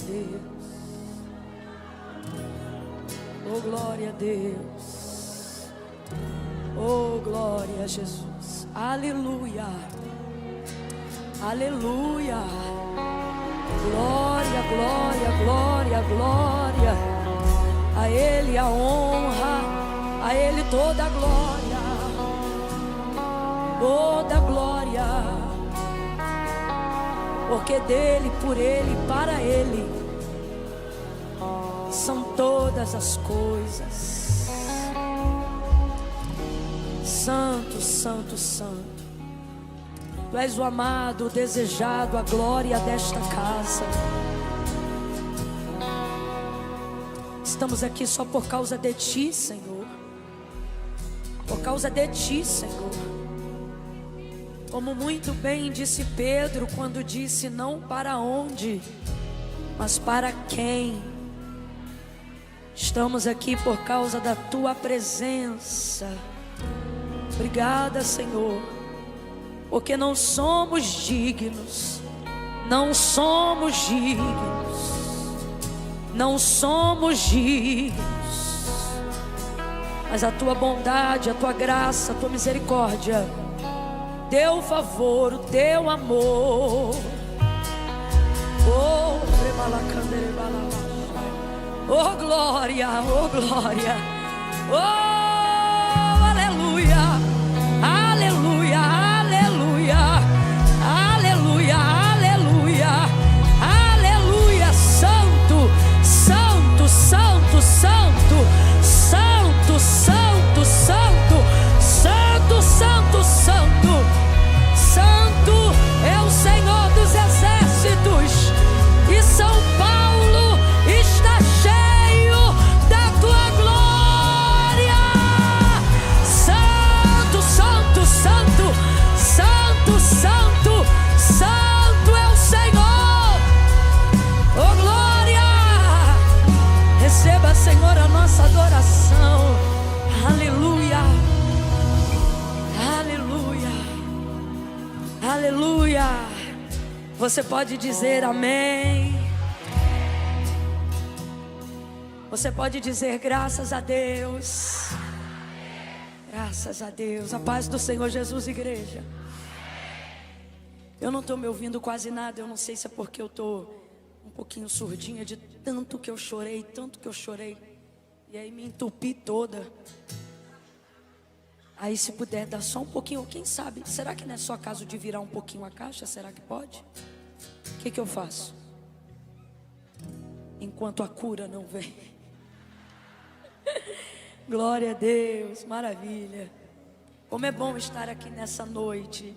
Deus. Oh, glória a Deus. Oh, glória a Jesus. Aleluia. Aleluia. Glória, glória, glória, glória. A Ele a honra, a Ele toda a glória. Toda a glória. Porque dele, por Ele, para Ele são todas as coisas. Santo, santo, santo. Tu és o amado, o desejado, a glória desta casa. Estamos aqui só por causa de Ti, Senhor. Por causa de Ti, Senhor. Como muito bem disse Pedro quando disse: não para onde, mas para quem. Estamos aqui por causa da Tua presença. Obrigada, Senhor, porque não somos dignos. Não somos dignos. Não somos dignos. Mas a Tua bondade, a Tua graça, a Tua misericórdia, Teu favor, o Teu amor. Oh, oh glória, oh glória. Oh, aleluia. Aleluia, aleluia. Aleluia, aleluia. Aleluia. Santo, santo, santo, santo. Santo, santo, santo. Santo, santo, santo. Santo é o Senhor dos exércitos. E São Paulo está cheio da Tua glória. Santo, santo, santo. Santo, santo, santo é o Senhor. Oh glória. Receba, Senhor, a nossa adoração. Aleluia. Aleluia. Aleluia. Você pode dizer amém. Você pode dizer graças a Deus. Graças a Deus. A paz do Senhor Jesus, igreja. Eu não estou me ouvindo quase nada. Eu não sei se é porque eu estou um pouquinho surdinha de tanto que eu chorei, tanto que eu chorei. E aí me entupi toda. Aí se puder dar só um pouquinho, quem sabe? Será que não é só caso de virar um pouquinho a caixa? Será que pode? O que eu faço? Enquanto a cura não vem. Glória a Deus, maravilha. Como é bom estar aqui nessa noite.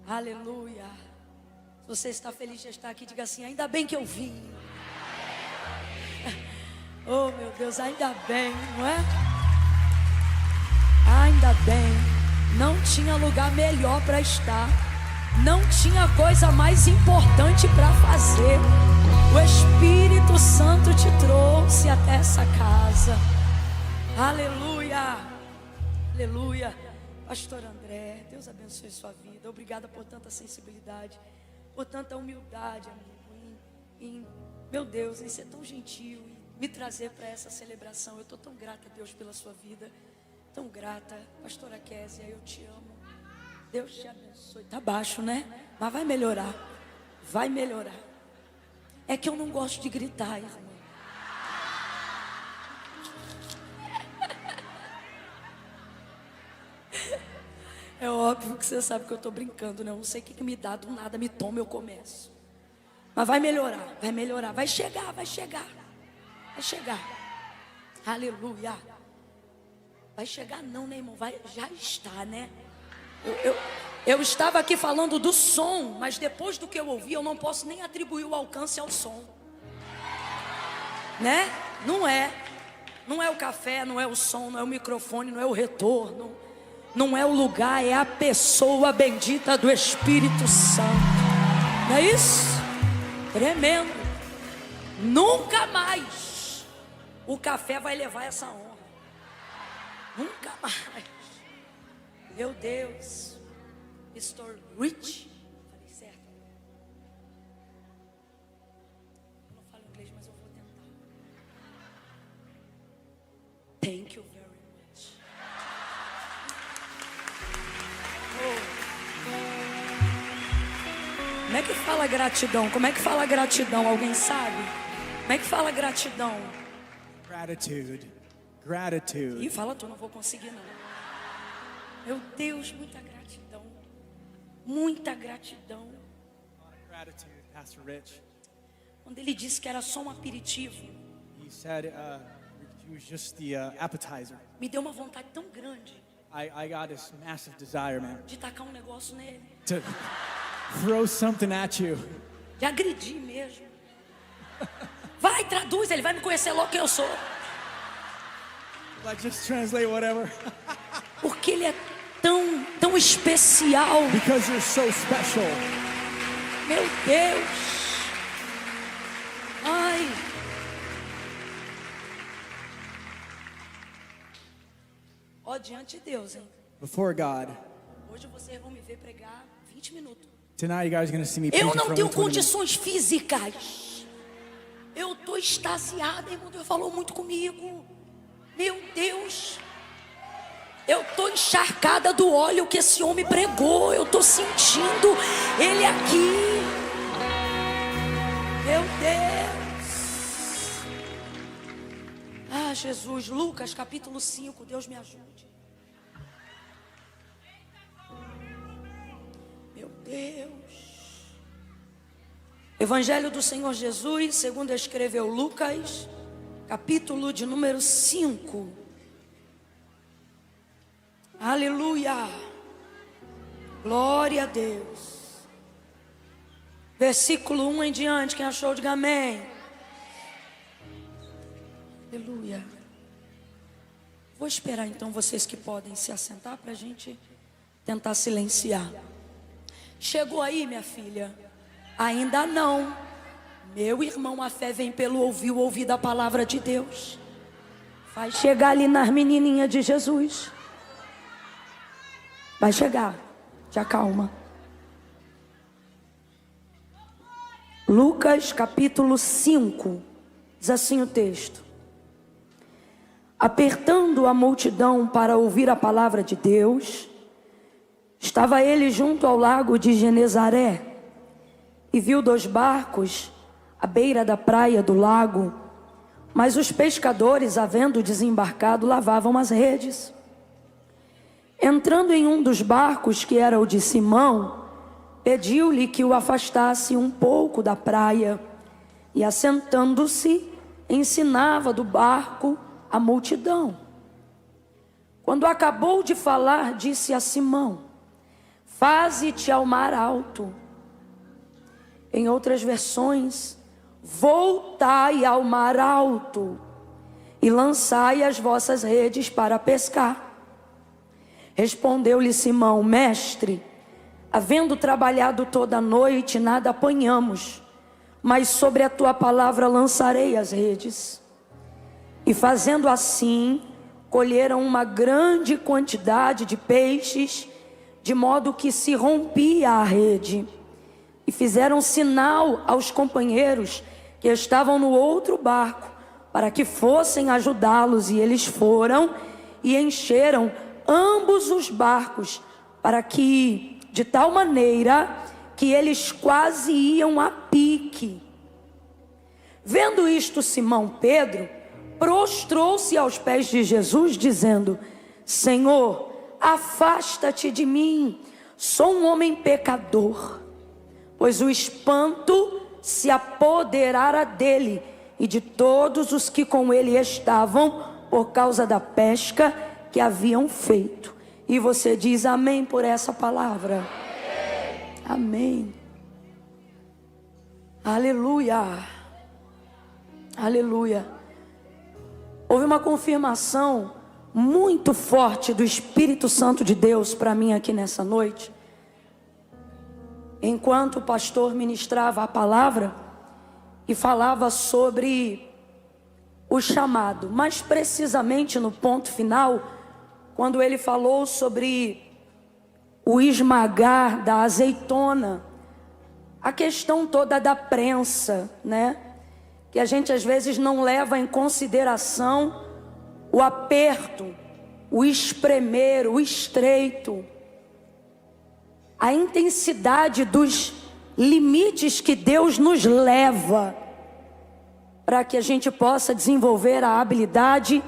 Aleluia. Se você está feliz de estar aqui, diga assim: ainda bem que eu vim. Oh meu Deus, ainda bem, não é? Ainda bem. Não tinha lugar melhor para estar. Não tinha coisa mais importante para fazer. O Espírito Santo te trouxe até essa casa. Aleluia. Aleluia. Pastor André, Deus abençoe sua vida. Obrigada por tanta sensibilidade, por tanta humildade, amigo. Meu Deus, em ser tão gentil e me trazer para essa celebração. Eu estou tão grata a Deus pela sua vida. Tão grata. Pastora Késia, eu te amo. Deus te abençoe. Tá baixo, né? Mas vai melhorar. Vai melhorar. É que eu não gosto de gritar, irmão. É óbvio que você sabe que eu estou brincando, né? Eu não sei o que me dá, do nada me toma, eu começo. Mas vai melhorar, vai melhorar. Vai chegar, vai chegar. Vai chegar. Aleluia. Vai chegar não, né, irmão? Vai, já está, né? Eu estava aqui falando do som, mas depois do que eu ouvi, eu não posso nem atribuir o alcance ao som. Né? Não é. Não é o café, não é o som, não é o microfone, não é o retorno. Não é o lugar, é a pessoa bendita do Espírito Santo. Não é isso? Tremendo. Nunca mais o café vai levar essa honra. Nunca mais. Meu Deus. Mr. Rich. Falei certo. Thank you very much. Como é que fala gratidão? Como é que fala gratidão? Alguém sabe? Como é que fala gratidão? Gratitude. Gratitude. Ih, fala tu, não vou conseguir não. Meu Deus, muita gratidão. Muita gratidão. Gratitude, Pastor Rich. Quando ele disse que era só um aperitivo, He said it was just the appetizer. me deu uma vontade tão grande I got this massive desire, man, de tacar um negócio nele, to throw something at you. de agredir mesmo. Vai, traduz, ele vai me conhecer logo quem eu sou. Like, just translate whatever. Porque ele é tão especial. Because you're so special. Meu Deus. Ai. Ó, diante de Deus, hein? Before God. Hoje vocês vão me ver pregar 20 minutos. Tonight you guys are going to see me Eu preaching não for tenho only 20 minutes. condições físicas. Eu tô extasiada, irmão. Deus falou muito comigo. Meu Deus. Eu tô encharcada do óleo que esse homem pregou. Eu tô sentindo ele aqui. Meu Deus. Ah, Jesus. Lucas capítulo 5. Deus me ajude. Meu Deus. Evangelho do Senhor Jesus, segundo escreveu Lucas, capítulo de número 5. Aleluia. Glória a Deus. Versículo 1 em diante, quem achou, diga amém. Aleluia. Vou esperar então vocês que podem se assentar para a gente tentar silenciar. Chegou aí, minha filha? Ainda não. Meu irmão, a fé vem pelo ouvir da palavra de Deus. Vai chegar ali nas menininhas de Jesus. Vai chegar. Te acalma. Lucas capítulo 5. Diz assim o texto. Apertando a multidão para ouvir a palavra de Deus, estava ele junto ao lago de Genezaré. E viu 2 barcos à beira da praia do lago, mas os pescadores, havendo desembarcado, lavavam as redes. Entrando em um dos barcos, que era o de Simão, pediu-lhe que o afastasse um pouco da praia, e assentando-se, ensinava do barco a multidão. Quando acabou de falar, disse a Simão: faze-te ao mar alto. Em outras versões, voltai ao mar alto e lançai as vossas redes para pescar. Respondeu-lhe Simão: mestre, havendo trabalhado toda a noite, nada apanhamos, mas sobre a tua palavra lançarei as redes. E fazendo assim, colheram uma grande quantidade de peixes, de modo que se rompia a rede. E fizeram sinal aos companheiros que estavam no outro barco, para que fossem ajudá-los. E eles foram e encheram ambos os barcos, para que, de tal maneira, que eles quase iam a pique. Vendo isto, Simão Pedro prostrou-se aos pés de Jesus, dizendo: Senhor, afasta-te de mim, sou um homem pecador. Pois o espanto se apoderara dele e de todos os que com ele estavam, por causa da pesca que haviam feito. E você diz amém por essa palavra? Amém. Aleluia. Aleluia. Houve uma confirmação muito forte do Espírito Santo de Deus para mim aqui nessa noite. Enquanto o pastor ministrava a palavra e falava sobre o chamado, mais precisamente no ponto final, quando ele falou sobre o esmagar da azeitona, a questão toda da prensa, né? Que a gente às vezes não leva em consideração o aperto, o espremer, o estreito, a intensidade dos limites que Deus nos leva para que a gente possa desenvolver a habilidade,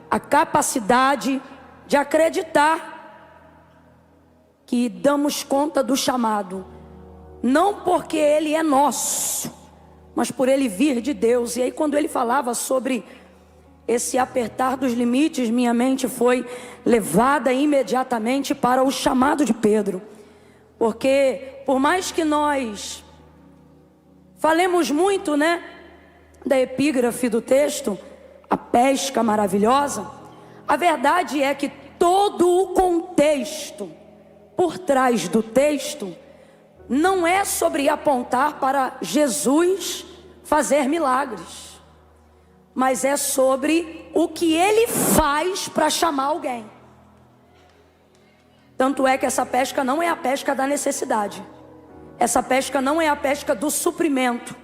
a capacidade de acreditar que damos conta do chamado, não porque ele é nosso, mas por ele vir de Deus. E aí, quando ele falava sobre esse apertar dos limites, minha mente foi levada imediatamente para o chamado de Pedro. Porque por mais que nós falemos muito, da epígrafe do texto, a pesca maravilhosa, a verdade é que todo o contexto por trás do texto não é sobre apontar para Jesus fazer milagres, mas é sobre o que ele faz para chamar alguém. Tanto é que essa pesca não é a pesca da necessidade, essa pesca não é a pesca do suprimento,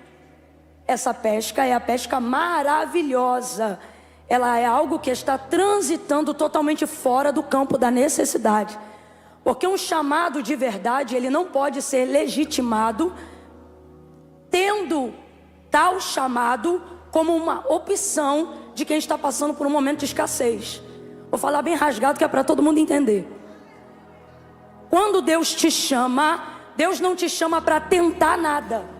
essa pesca é a pesca maravilhosa. Ela é algo que está transitando totalmente fora do campo da necessidade. Porque um chamado de verdade, ele não pode ser legitimado tendo tal chamado como uma opção de quem está passando por um momento de escassez. Vou falar bem rasgado que é para todo mundo entender. Quando Deus te chama, Deus não te chama para tentar nada.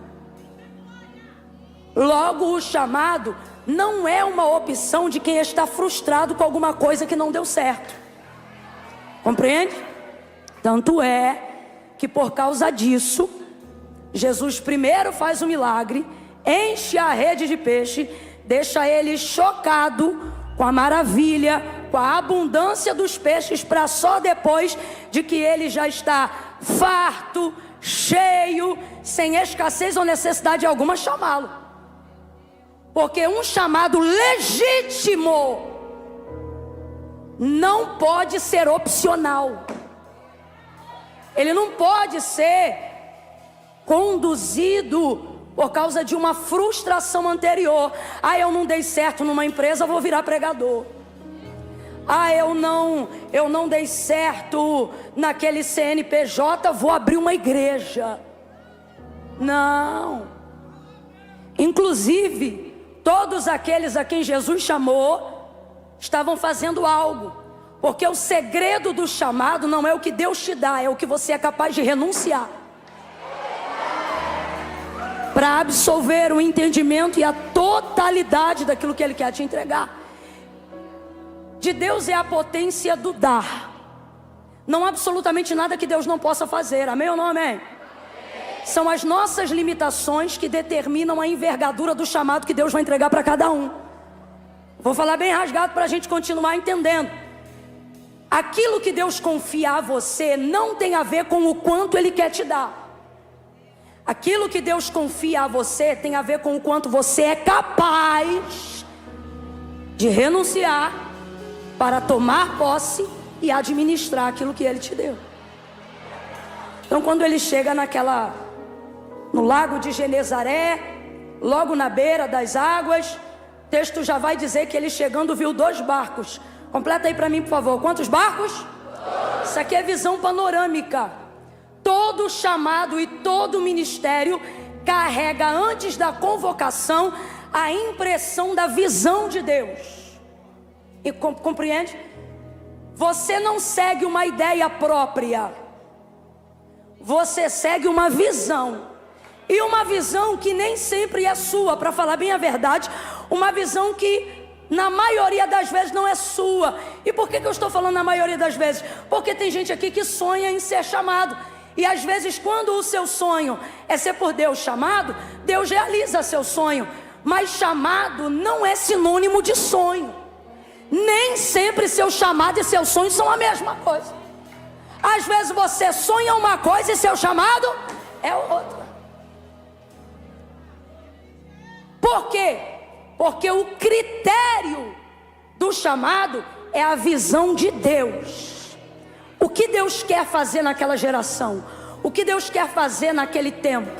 Logo, o chamado não é uma opção de quem está frustrado com alguma coisa que não deu certo. Compreende? Tanto é que por causa disso, Jesus primeiro faz um milagre, enche a rede de peixe, deixa ele chocado com a maravilha, com a abundância dos peixes, para só depois de que ele já está farto, cheio, sem escassez ou necessidade alguma, chamá-lo. Porque um chamado legítimo não pode ser opcional. Ele não pode ser conduzido por causa de uma frustração anterior. Eu não dei certo numa empresa, vou virar pregador. Eu não dei certo naquele CNPJ, vou abrir uma igreja. Não. Inclusive, todos aqueles a quem Jesus chamou estavam fazendo algo. Porque o segredo do chamado não é o que Deus te dá, é o que você é capaz de renunciar para absolver o entendimento e a totalidade daquilo que Ele quer te entregar. De Deus é a potência do dar. Não há absolutamente nada que Deus não possa fazer. Amém ou não amém? São as nossas limitações que determinam a envergadura do chamado que Deus vai entregar para cada um. Vou falar bem rasgado para a gente continuar entendendo. Aquilo que Deus confia a você não tem a ver com o quanto Ele quer te dar. Aquilo que Deus confia a você tem a ver com o quanto você é capaz de renunciar para tomar posse e administrar aquilo que Ele te deu. Então, quando ele chega no lago de Genezaré, logo na beira das águas, o texto já vai dizer que ele chegando viu 2 barcos. Completa aí para mim, por favor. Quantos barcos? 2. Isso aqui é visão panorâmica. Todo chamado e todo ministério carrega antes da convocação a impressão da visão de Deus. E compreende? Você não segue uma ideia própria. Você segue uma visão. E uma visão que nem sempre é sua, para falar bem a verdade. Uma visão que na maioria das vezes não é sua. E por que eu estou falando na maioria das vezes? Porque tem gente aqui que sonha em ser chamado. E às vezes quando o seu sonho é ser por Deus chamado, Deus realiza seu sonho. Mas chamado não é sinônimo de sonho. Nem sempre seu chamado e seu sonho são a mesma coisa. Às vezes você sonha uma coisa e seu chamado é outra. Por quê? Porque o critério do chamado é a visão de Deus. O que Deus quer fazer naquela geração? O que Deus quer fazer naquele tempo?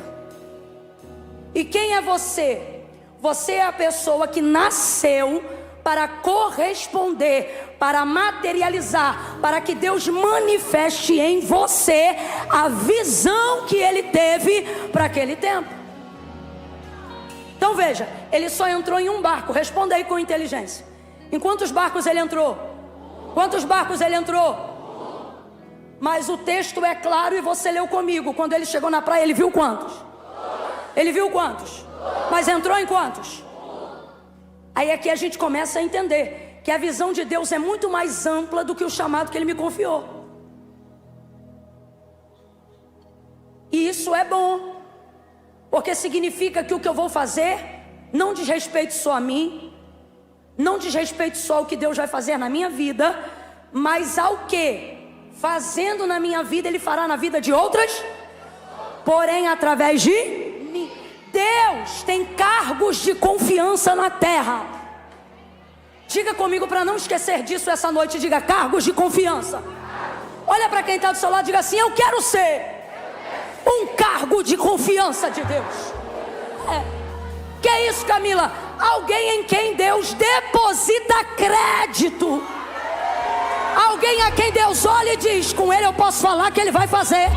E quem é você? Você é a pessoa que nasceu para corresponder, para materializar, para que Deus manifeste em você a visão que Ele teve para aquele tempo. Então veja, ele só entrou em um barco. Responda aí com inteligência. Em quantos barcos ele entrou? Quantos barcos ele entrou? Mas o texto é claro e você leu comigo. Quando ele chegou na praia, ele viu quantos? Ele viu quantos? Mas entrou em quantos? Aí aqui a gente começa a entender que a visão de Deus é muito mais ampla do que o chamado que Ele me confiou. E isso é bom, porque significa que o que eu vou fazer não diz respeito só a mim, não diz respeito só ao que Deus vai fazer na minha vida, mas ao que, fazendo na minha vida, Ele fará na vida de outras, porém através de mim. Deus tem cargos de confiança na terra. Diga comigo para não esquecer disso essa noite. Diga: cargos de confiança. Olha para quem está do seu lado e diga assim: eu quero ser um cargo de confiança de Deus. Que é isso, Camila? Alguém em quem Deus deposita crédito. Alguém a quem Deus olha e diz: com ele eu posso falar que ele vai fazer,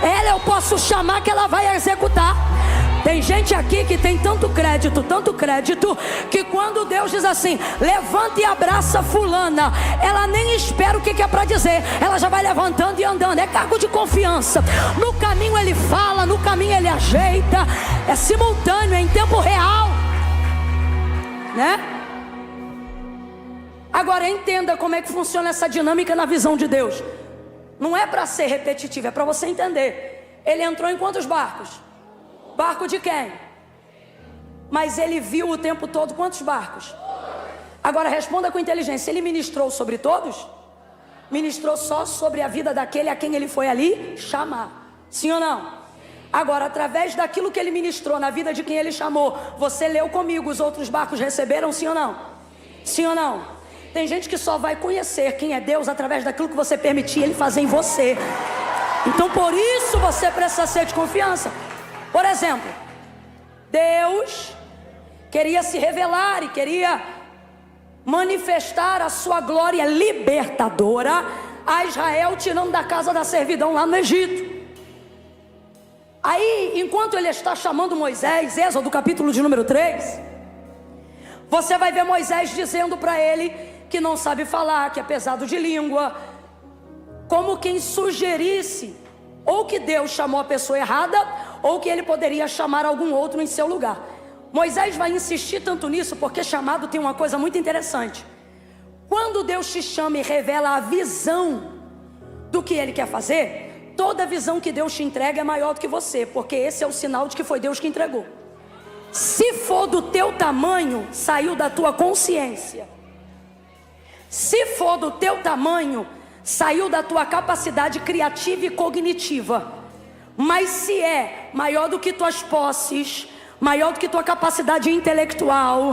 ela eu posso chamar que ela vai executar. Tem gente aqui que tem tanto crédito, que quando Deus diz assim: levanta e abraça fulana, ela nem espera o que é para dizer, ela já vai levantando e andando. É cargo de confiança. No caminho ele fala, no caminho ele ajeita. É simultâneo, é em tempo real, né? Agora entenda como é que funciona essa dinâmica na visão de Deus. Não é para ser repetitivo, é para você entender. Ele entrou em quantos barcos? Barco de quem? Mas ele viu o tempo todo quantos barcos? Agora responda com inteligência: ele ministrou sobre todos? Ministrou só sobre a vida daquele a quem ele foi ali chamar. Sim ou não? Agora, através daquilo que ele ministrou na vida de quem ele chamou, você leu comigo, os outros barcos receberam? Sim ou não? Sim ou não? Tem gente que só vai conhecer quem é Deus através daquilo que você permitir ele fazer em você. Então por isso você precisa ser de confiança. Por exemplo, Deus queria se revelar e queria manifestar a sua glória libertadora a Israel, tirando da casa da servidão lá no Egito. Aí, enquanto ele está chamando Moisés, Êxodo capítulo de número 3, você vai ver Moisés dizendo para ele que não sabe falar, que é pesado de língua, como quem sugerisse ou que Deus chamou a pessoa errada, ou que ele poderia chamar algum outro em seu lugar. Moisés vai insistir tanto nisso, porque chamado tem uma coisa muito interessante. Quando Deus te chama e revela a visão do que Ele quer fazer, toda visão que Deus te entrega é maior do que você, porque esse é o sinal de que foi Deus que entregou. Se for do teu tamanho, saiu da tua consciência. Se for do teu tamanho, saiu da tua capacidade criativa e cognitiva. Mas se é maior do que tuas posses, maior do que tua capacidade intelectual,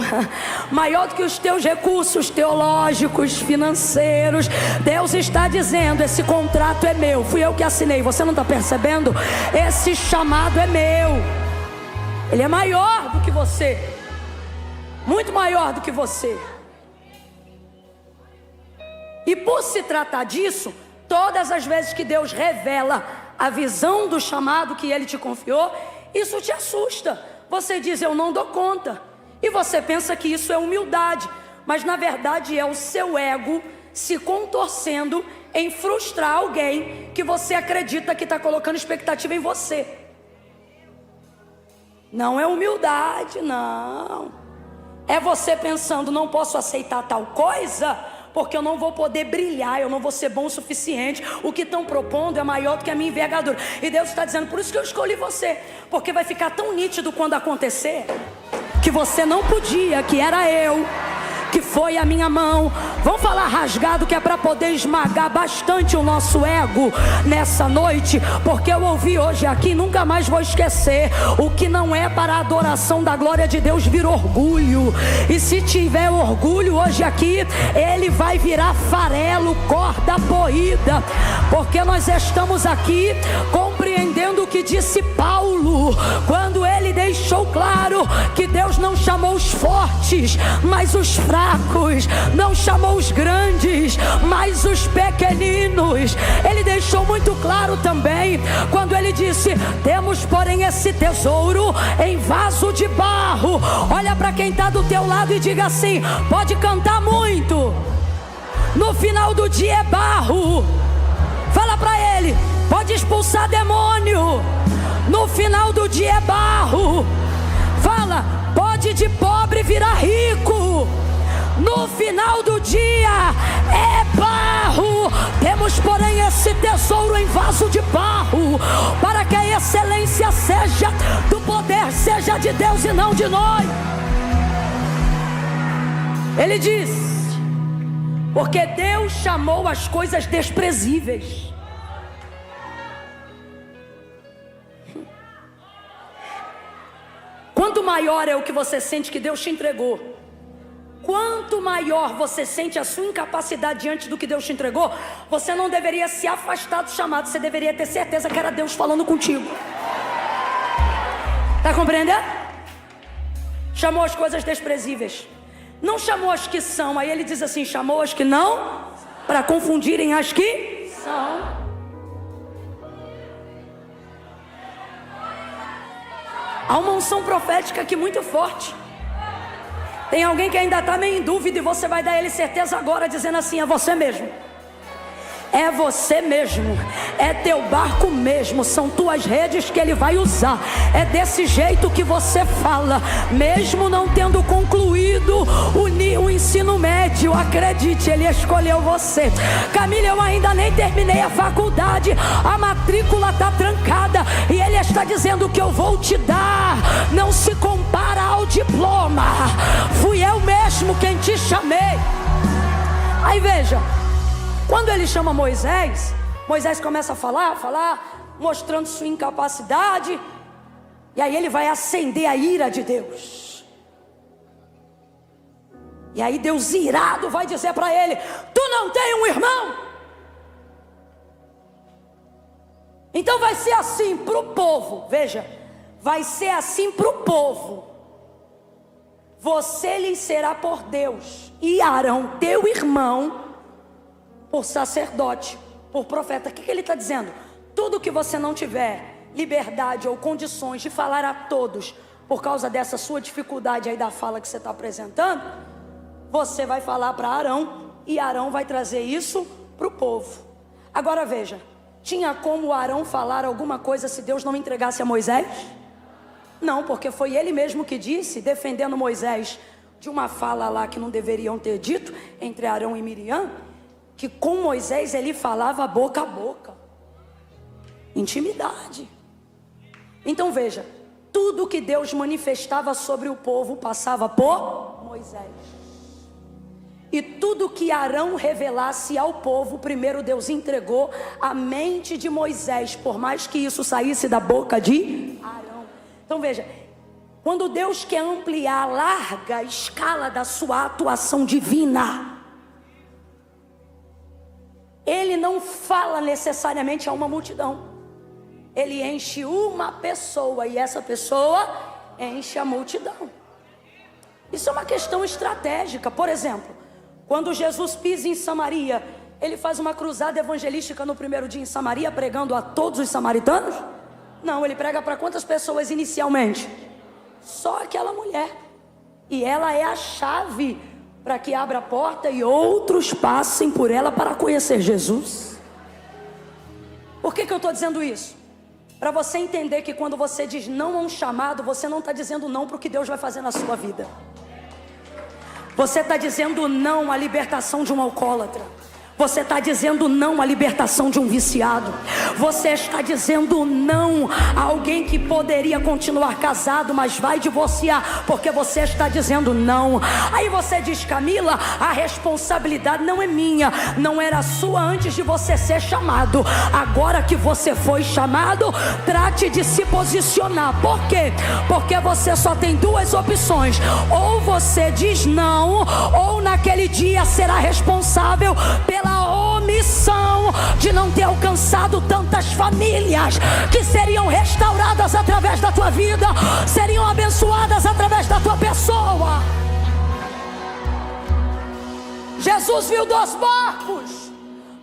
maior do que os teus recursos teológicos, financeiros, Deus está dizendo: esse contrato é meu, fui eu que assinei. Você não está percebendo? Esse chamado é meu. Ele é maior do que você, muito maior do que você. E por se tratar disso, todas as vezes que Deus revela a visão do chamado que Ele te confiou, isso te assusta. Você diz: eu não dou conta. E você pensa que isso é humildade, mas na verdade é o seu ego se contorcendo em frustrar alguém que você acredita que está colocando expectativa em você. Não é humildade, não. É você pensando: não posso aceitar tal coisa, porque eu não vou poder brilhar, eu não vou ser bom o suficiente, o que estão propondo é maior do que a minha envergadura. E Deus está dizendo: por isso que eu escolhi você, porque vai ficar tão nítido quando acontecer, que você não podia, que era eu, que foi a minha mão. Vamos falar rasgado, que é para poder esmagar bastante o nosso ego nessa noite, porque eu ouvi hoje aqui, nunca mais vou esquecer: o que não é para a adoração da glória de Deus vira orgulho, e se tiver orgulho hoje aqui, ele vai virar farelo, corda moída, porque nós estamos aqui compreendendo que disse Paulo, quando ele deixou claro que Deus não chamou os fortes, mas os fracos, não chamou os grandes, mas os pequeninos. Ele deixou muito claro também, quando ele disse: temos porém esse tesouro em vaso de barro. Olha para quem está do teu lado e diga assim: pode cantar muito, no final do dia é barro. Fala para ele: pode expulsar demônio, no final do dia é barro. Fala: pode de pobre virar rico, no final do dia é barro. Temos porém esse tesouro em vaso de barro, para que a excelência seja do poder, seja de Deus e não de nós. Ele diz: porque Deus chamou as coisas desprezíveis. Quanto maior é o que você sente que Deus te entregou, quanto maior você sente a sua incapacidade diante do que Deus te entregou, você não deveria se afastar do chamado, você deveria ter certeza que era Deus falando contigo. Está compreendendo? Chamou as coisas desprezíveis, não chamou as que são. Aí ele diz assim: chamou as que não, para confundirem as que são. Há uma unção profética aqui muito forte. Tem alguém que ainda está meio em dúvida, e você vai dar a ele certeza agora, dizendo assim: é você mesmo. É você mesmo, é teu barco mesmo, são tuas redes que ele vai usar. É desse jeito que você fala, mesmo não tendo concluído o ensino médio. Acredite, ele escolheu você. Camila, eu ainda nem terminei a faculdade, a matrícula está trancada, e ele está dizendo: que eu vou te dar não se compara ao diploma. Fui eu mesmo quem te chamei. Aí veja, quando ele chama Moisés, Moisés começa a falar, mostrando sua incapacidade. E aí ele vai acender a ira de Deus. E aí Deus irado vai dizer para ele: tu não tem um irmão? Então vai ser assim para o povo. Veja, vai ser assim para o povo. Você lhe será por Deus, e Arão, teu irmão, por sacerdote, por profeta. O que ele está dizendo? Tudo que você não tiver liberdade ou condições de falar a todos, por causa dessa sua dificuldade aí da fala que você está apresentando, você vai falar para Arão, e Arão vai trazer isso para o povo. Agora veja, tinha como Arão falar alguma coisa se Deus não entregasse a Moisés? Não, porque foi ele mesmo que disse, defendendo Moisés de uma fala lá que não deveriam ter dito, entre Arão e Miriam, que com Moisés ele falava boca a boca, intimidade. Então veja, tudo que Deus manifestava sobre o povo passava por Moisés. E tudo que Arão revelasse ao povo, primeiro Deus entregou a mente de Moisés, por mais que isso saísse da boca de Arão. Então veja, quando Deus quer ampliar a larga escala da sua atuação divina, Ele não fala necessariamente a uma multidão. Ele enche uma pessoa, e essa pessoa enche a multidão. Isso é uma questão estratégica. Por exemplo, quando Jesus pisa em Samaria, ele faz uma cruzada evangelística no primeiro dia em Samaria, pregando a todos os samaritanos? Não, ele prega para quantas pessoas inicialmente? Só aquela mulher. E ela é a chave para que abra a porta e outros passem por ela para conhecer Jesus. Por que eu estou dizendo isso? Para você entender que quando você diz não a um chamado, você não está dizendo não para o que Deus vai fazer na sua vida. Você está dizendo não à libertação de um alcoólatra. Você está dizendo não à libertação de um viciado. Você está dizendo não a alguém que poderia continuar casado, mas vai divorciar, porque você está dizendo não. Aí você diz: Camila, a responsabilidade não é minha, não era sua antes de você ser chamado. Agora que você foi chamado, trate de se posicionar. Por quê? Porque você só tem duas opções: ou você diz não, ou naquele dia será responsável pela omissão de não ter alcançado abençoado tantas famílias que seriam restauradas através da tua vida, seriam abençoadas através da tua pessoa. Jesus viu 2 barcos.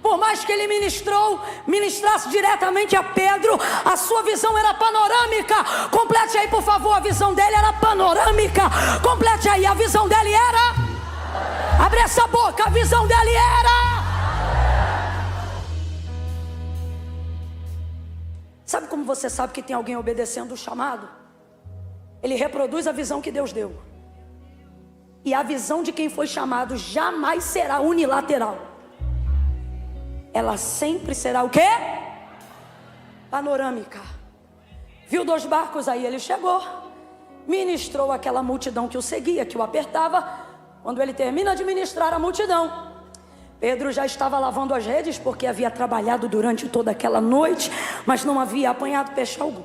Por mais que ele ministrasse diretamente a Pedro, a sua visão era panorâmica. Complete aí, por favor, a visão dele era panorâmica. Complete aí, a visão dele era... Abre essa boca, a visão dele era... Sabe como você sabe que tem alguém obedecendo o chamado? Ele reproduz a visão que Deus deu. E a visão de quem foi chamado jamais será unilateral. Ela sempre será o quê? Panorâmica. Viu 2 barcos aí, ele chegou, ministrou aquela multidão que o seguia, que o apertava. Quando ele termina de ministrar a multidão, Pedro já estava lavando as redes, porque havia trabalhado durante toda aquela noite, mas não havia apanhado peixe algum.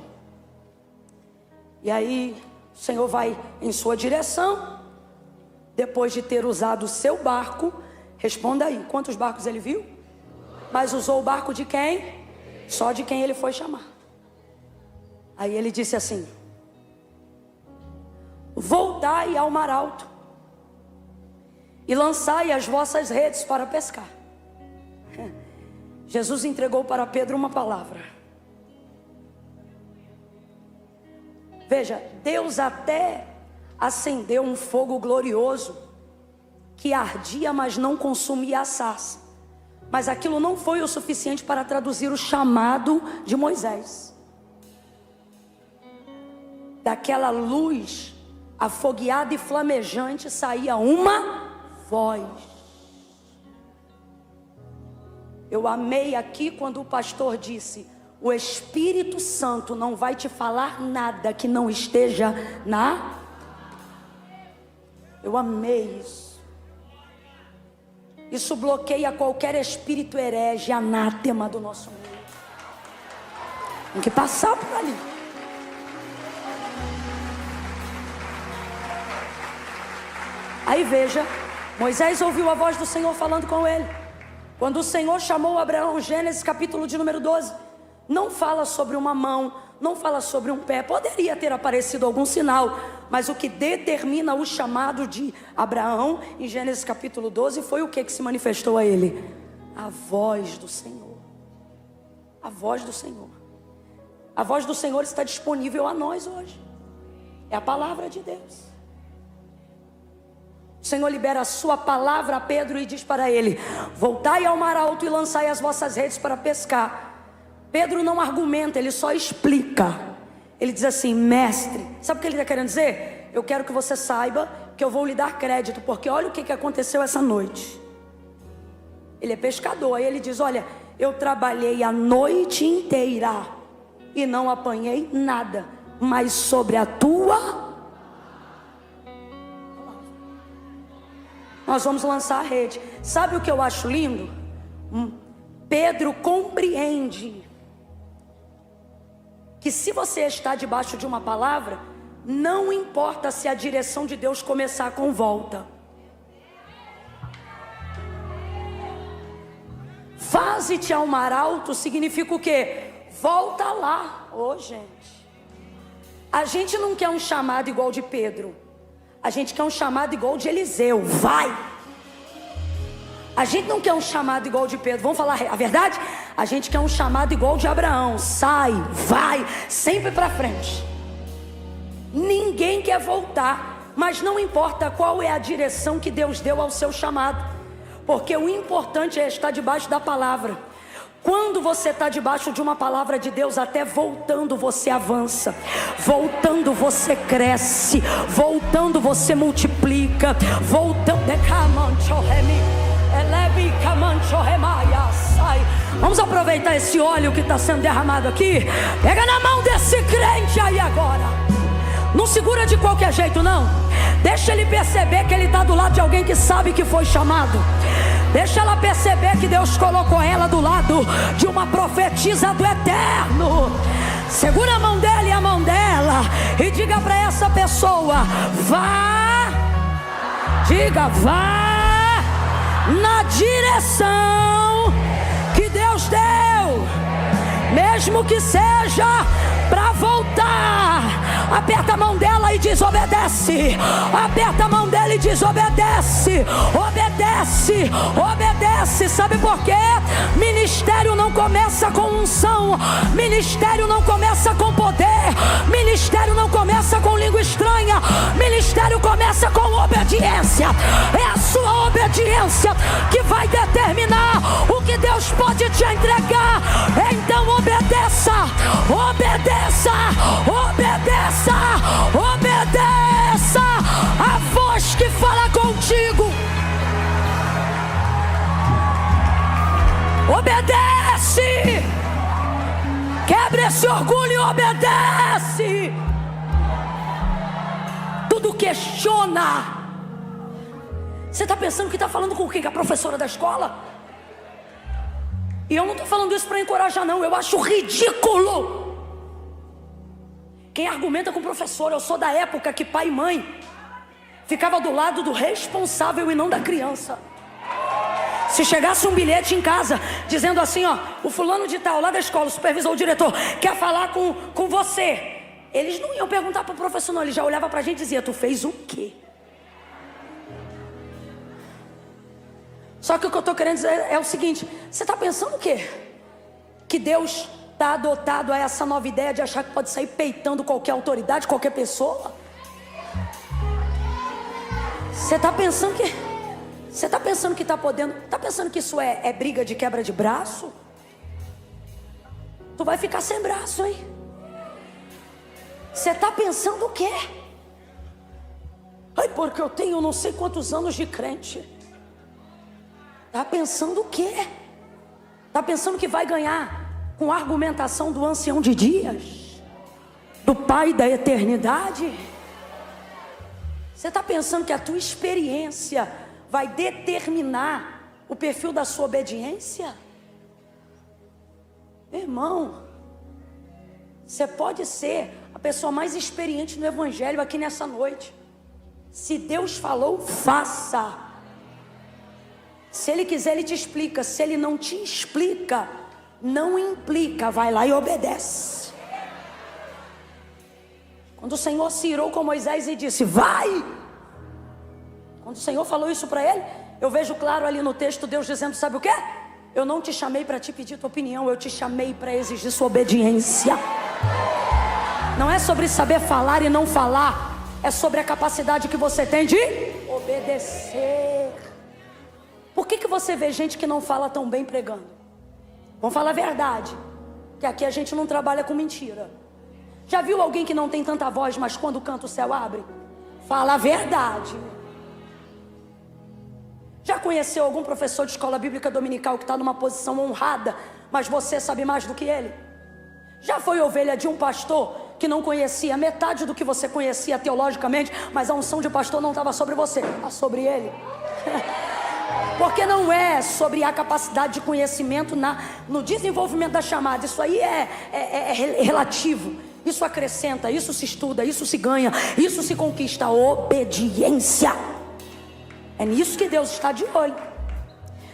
E aí o Senhor vai em sua direção. Depois de ter usado o seu barco, responda aí, quantos barcos ele viu? Mas usou o barco de quem? Só de quem ele foi chamar. Aí ele disse assim: voltai ao mar alto e lançai as vossas redes para pescar. Jesus entregou para Pedro uma palavra. Veja, Deus até acendeu um fogo glorioso que ardia, mas não consumia a sarça. Mas aquilo não foi o suficiente para traduzir o chamado de Moisés. Daquela luz afogueada e flamejante saía uma voz. Eu amei aqui quando o pastor disse: o Espírito Santo não vai te falar nada que não esteja na... Eu amei isso. Isso bloqueia qualquer espírito herege, anátema do nosso meio. Tem que passar por ali. Aí veja, Moisés ouviu a voz do Senhor falando com ele. Quando o Senhor chamou Abraão, Gênesis capítulo de número 12, não fala sobre uma mão, não fala sobre um pé. Poderia ter aparecido algum sinal, mas o que determina o chamado de Abraão em Gênesis capítulo 12 foi o que se manifestou a ele? A voz do Senhor. A voz do Senhor. A voz do Senhor está disponível a nós hoje. É a palavra de Deus. O Senhor libera a sua palavra a Pedro e diz para ele: voltai ao mar alto e lançai as vossas redes para pescar. Pedro não argumenta, ele só explica. Ele diz assim: mestre, sabe o que ele está querendo dizer? Eu quero que você saiba que eu vou lhe dar crédito, porque olha o que aconteceu essa noite. Ele é pescador, aí ele diz: olha, eu trabalhei a noite inteira e não apanhei nada, mas sobre a tua... nós vamos lançar a rede. Sabe o que eu acho lindo? Pedro compreende que se você está debaixo de uma palavra, não importa se a direção de Deus começar com volta. Faze-te ao mar alto significa o quê? Volta lá. Ô, gente, a gente não quer um chamado igual de Pedro. A gente quer um chamado igual de Eliseu. Vai! A gente não quer um chamado igual de Pedro. Vamos falar a verdade? A gente quer um chamado igual de Abraão. Sai, vai, sempre para frente. Ninguém quer voltar, mas não importa qual é a direção que Deus deu ao seu chamado, porque o importante é estar debaixo da palavra. Quando você está debaixo de uma palavra de Deus, até voltando você avança, voltando você cresce, voltando você multiplica, voltando... Vamos aproveitar esse óleo que está sendo derramado aqui. Pega na mão desse crente aí agora. Não segura de qualquer jeito não. Deixa ele perceber que ele está do lado de alguém que sabe que foi chamado. Deixa ela perceber que Deus colocou ela do lado de uma profetisa do eterno. Segura a mão dele e a mão dela e diga para essa pessoa: vá. Diga: vá na direção que Deus deu. mesmo que seja para voltar. Aperta a mão dela e diz: obedece. Aperta a mão dela e diz: obedece. Obedece, obedece. Sabe por quê? Ministério não começa com unção, ministério não começa com poder, ministério não começa com língua estranha, ministério começa com obediência. É a sua obediência que vai determinar o que Deus pode te entregar. Então obedeça, obedeça, obedeça, obedeça a voz que fala contigo. Obedece. Quebra esse orgulho e obedece. Tudo questiona. Você está pensando que está falando com quem? Com a professora da escola? E eu não estou falando isso para encorajar, não. Eu acho ridículo quem argumenta com o professor. Eu sou da época que pai e mãe ficava do lado do responsável e não da criança. Se chegasse um bilhete em casa dizendo assim, ó, o fulano de tal lá da escola, o supervisor, o diretor, quer falar com você, eles não iam perguntar para o professor, não. Eles já olhavam para a gente e diziam: tu fez o quê? Só que o que eu estou querendo dizer é o seguinte: você está pensando o quê? Que Deus está adotado a essa nova ideia de achar que pode sair peitando qualquer autoridade, qualquer pessoa? Você está pensando que... Você está pensando que está podendo... Está pensando que isso é briga de quebra de braço? Tu vai ficar sem braço, hein? Você está pensando o quê? Ai, porque eu tenho não sei quantos anos de crente. Está pensando o quê? Está pensando que vai ganhar com a argumentação do ancião de dias? Do pai da eternidade? Você está pensando que a tua experiência vai determinar o perfil da sua obediência? Irmão, você pode ser a pessoa mais experiente no evangelho aqui nessa noite. Se Deus falou, faça. Se Ele quiser, Ele te explica. Se Ele não te explica, não implica, vai lá e obedece. Quando o Senhor se irou com Moisés e disse: vai! Quando o Senhor falou isso para ele, eu vejo claro ali no texto Deus dizendo: sabe o que? Eu não te chamei para te pedir tua opinião, eu te chamei para exigir sua obediência. Não é sobre saber falar e não falar, é sobre a capacidade que você tem de obedecer. Por que você vê gente que não fala tão bem pregando? Vamos falar a verdade, que aqui a gente não trabalha com mentira. Já viu alguém que não tem tanta voz, mas quando canta o céu abre? Fala a verdade. Já conheceu algum professor de escola bíblica dominical que está numa posição honrada, mas você sabe mais do que ele? Já foi ovelha de um pastor que não conhecia metade do que você conhecia teologicamente, mas a unção de pastor não estava sobre você, estava sobre ele? Porque não é sobre a capacidade de conhecimento no desenvolvimento da chamada. Isso aí é relativo. Isso acrescenta, isso se estuda, isso se ganha, isso se conquista. Obediência. É nisso que Deus está de olho.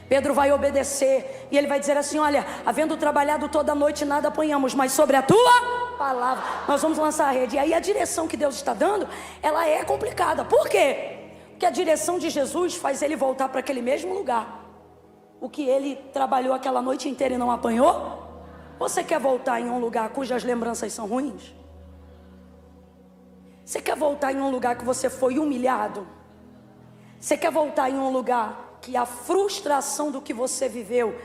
Pedro vai obedecer e ele vai dizer assim: olha, havendo trabalhado toda a noite nada apanhamos, mas sobre a tua palavra nós vamos lançar a rede. E aí a direção que Deus está dando, ela é complicada. Por quê? Porque a direção de Jesus faz ele voltar para aquele mesmo lugar. O que ele trabalhou aquela noite inteira e não apanhou? Você quer voltar em um lugar cujas lembranças são ruins? Você quer voltar em um lugar que você foi humilhado? Você quer voltar em um lugar que a frustração do que você viveu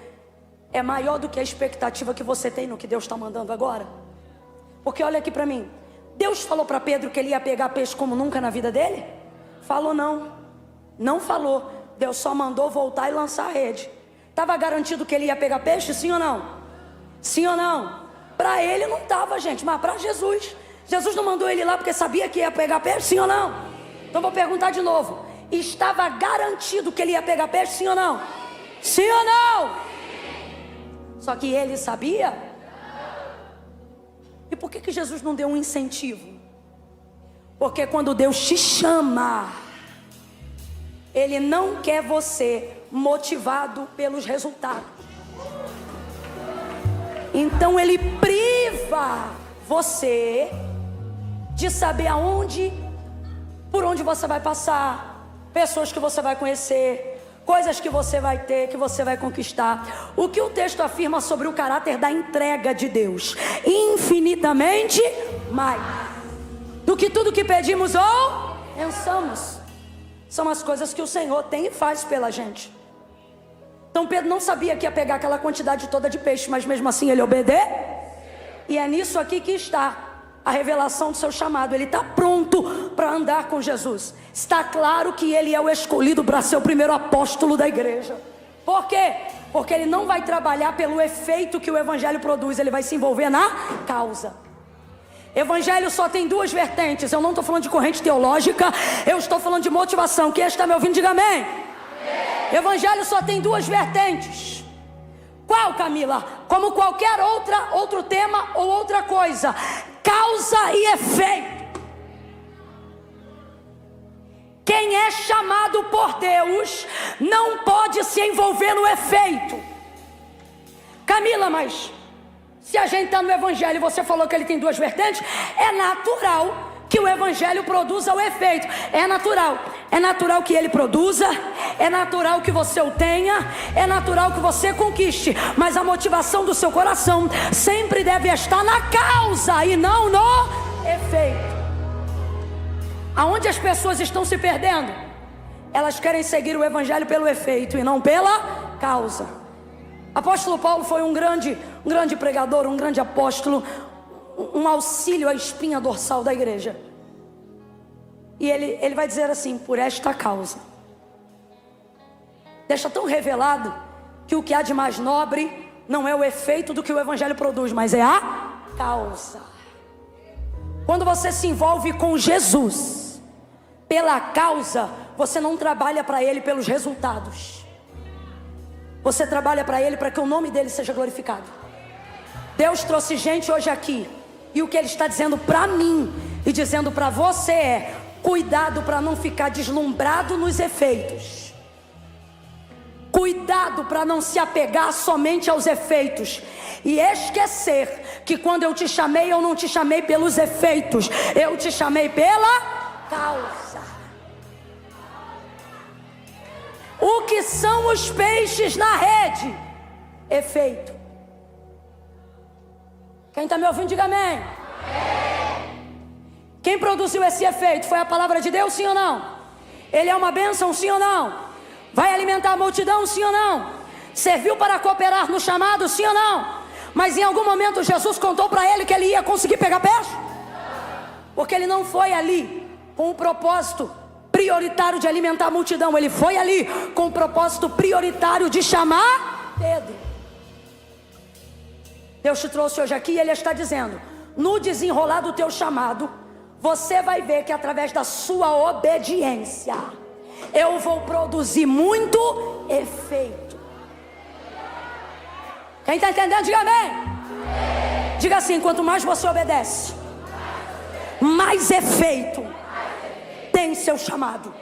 é maior do que a expectativa que você tem no que Deus está mandando agora? Porque olha aqui para mim, Deus falou para Pedro que ele ia pegar peixe como nunca na vida dele? Falou não, não falou. Deus só mandou voltar e lançar a rede. Estava garantido que ele ia pegar peixe, sim ou não? Sim ou não? Para ele não estava, gente, mas para Jesus. Jesus não mandou ele lá porque sabia que ia pegar peixe, sim ou não? Então vou perguntar de novo. Estava garantido que ele ia pegar peixe, sim ou não? Sim ou não? Só que ele sabia? E por que Jesus não deu um incentivo? Porque quando Deus te chama, Ele não quer você motivado pelos resultados. Então ele priva você de saber aonde, por onde você vai passar, pessoas que você vai conhecer, coisas que você vai ter, que você vai conquistar. O que o texto afirma sobre o caráter da entrega de Deus? Infinitamente mais do que tudo que pedimos ou pensamos. São as coisas que o Senhor tem e faz pela gente. Então Pedro não sabia que ia pegar aquela quantidade toda de peixe, mas mesmo assim ele obedeceu. E é nisso aqui que está a revelação do seu chamado. Ele está pronto para andar com Jesus. Está claro que ele é o escolhido para ser o primeiro apóstolo da igreja. Por quê? Porque ele não vai trabalhar pelo efeito que o evangelho produz. Ele vai se envolver na causa. Evangelho só tem duas vertentes. Eu não estou falando de corrente teológica, eu estou falando de motivação. Quem está me ouvindo, diga amém. Amém. Evangelho só tem duas vertentes. Qual, Camila? Como qualquer outro tema ou outra coisa: causa e efeito. Quem é chamado por Deus não pode se envolver no efeito. Camila, mas se a gente está no evangelho e você falou que ele tem duas vertentes, é natural que o evangelho produza o efeito. É natural que ele produza, é natural que você o tenha, é natural que você conquiste, mas a motivação do seu coração sempre deve estar na causa e não no efeito. Aonde as pessoas estão se perdendo? Elas querem seguir o evangelho pelo efeito e não pela causa. Apóstolo Paulo foi um grande pregador, um grande apóstolo, um auxílio à espinha dorsal da igreja. E ele vai dizer assim: por esta causa. Deixa tão revelado que o que há de mais nobre não é o efeito do que o evangelho produz, mas é a causa. Quando você se envolve com Jesus pela causa, você não trabalha para ele pelos resultados. Você trabalha para ele para que o nome dele seja glorificado. Deus trouxe gente hoje aqui, e o que ele está dizendo para mim e dizendo para você é: cuidado para não ficar deslumbrado nos efeitos. Cuidado para não se apegar somente aos efeitos e esquecer que quando eu te chamei, eu não te chamei pelos efeitos, eu te chamei pela causa. O que são os peixes na rede? Efeito. Quem está me ouvindo, diga amém. Quem produziu esse efeito? Foi a palavra de Deus, sim ou não? Ele é uma bênção, sim ou não? Vai alimentar a multidão, sim ou não? Serviu para cooperar no chamado, sim ou não? Mas em algum momento Jesus contou para ele que ele ia conseguir pegar peixe? Porque ele não foi ali com o propósito prioritário de alimentar a multidão. Ele foi ali com o propósito prioritário de chamar Pedro. Deus te trouxe hoje aqui e ele está dizendo: no desenrolar do teu chamado, você vai ver que através da sua obediência eu vou produzir muito efeito. Quem está entendendo, diga amém. Diga assim: quanto mais você obedece, mais efeito tem seu chamado.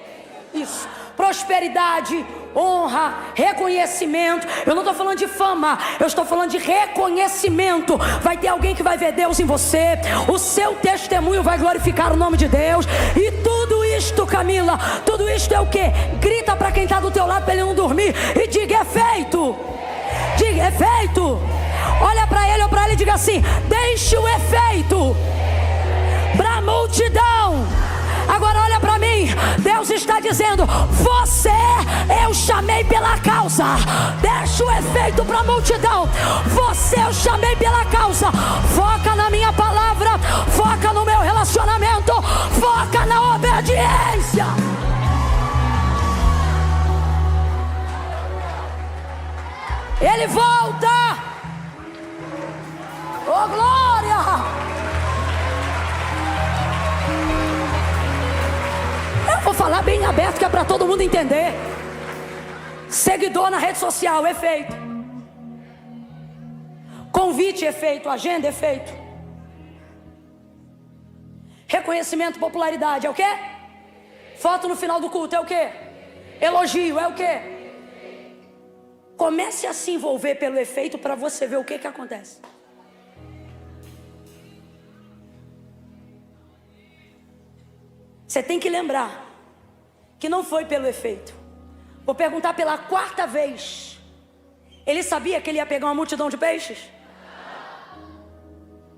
Isso. Prosperidade, honra, reconhecimento. Eu não estou falando de fama, eu estou falando de reconhecimento. Vai ter alguém que vai ver Deus em você. O seu testemunho vai glorificar o nome de Deus. E tudo isto, Camila, tudo isto é o quê? Grita para quem está do teu lado para ele não dormir e diga: é feito. Diga: é feito. Olha para ele ou para ela e diga assim: deixe o efeito para a multidão. Agora olha para mim, Deus está dizendo: você eu chamei pela causa. Deixa o efeito para a multidão. Você eu chamei pela causa. Foca na minha palavra, foca no meu relacionamento, foca na obediência. Ele volta. Oh glória! Vou falar bem aberto que é para todo mundo entender. Seguidor na rede social, efeito. Convite, efeito. Agenda, efeito. Reconhecimento, popularidade, é o quê? Foto no final do culto, é o quê? Elogio, é o quê? Comece a se envolver pelo efeito para você ver o que acontece. Você tem que lembrar que não foi pelo efeito. Vou perguntar pela 4ª vez. Ele sabia que ele ia pegar uma multidão de peixes?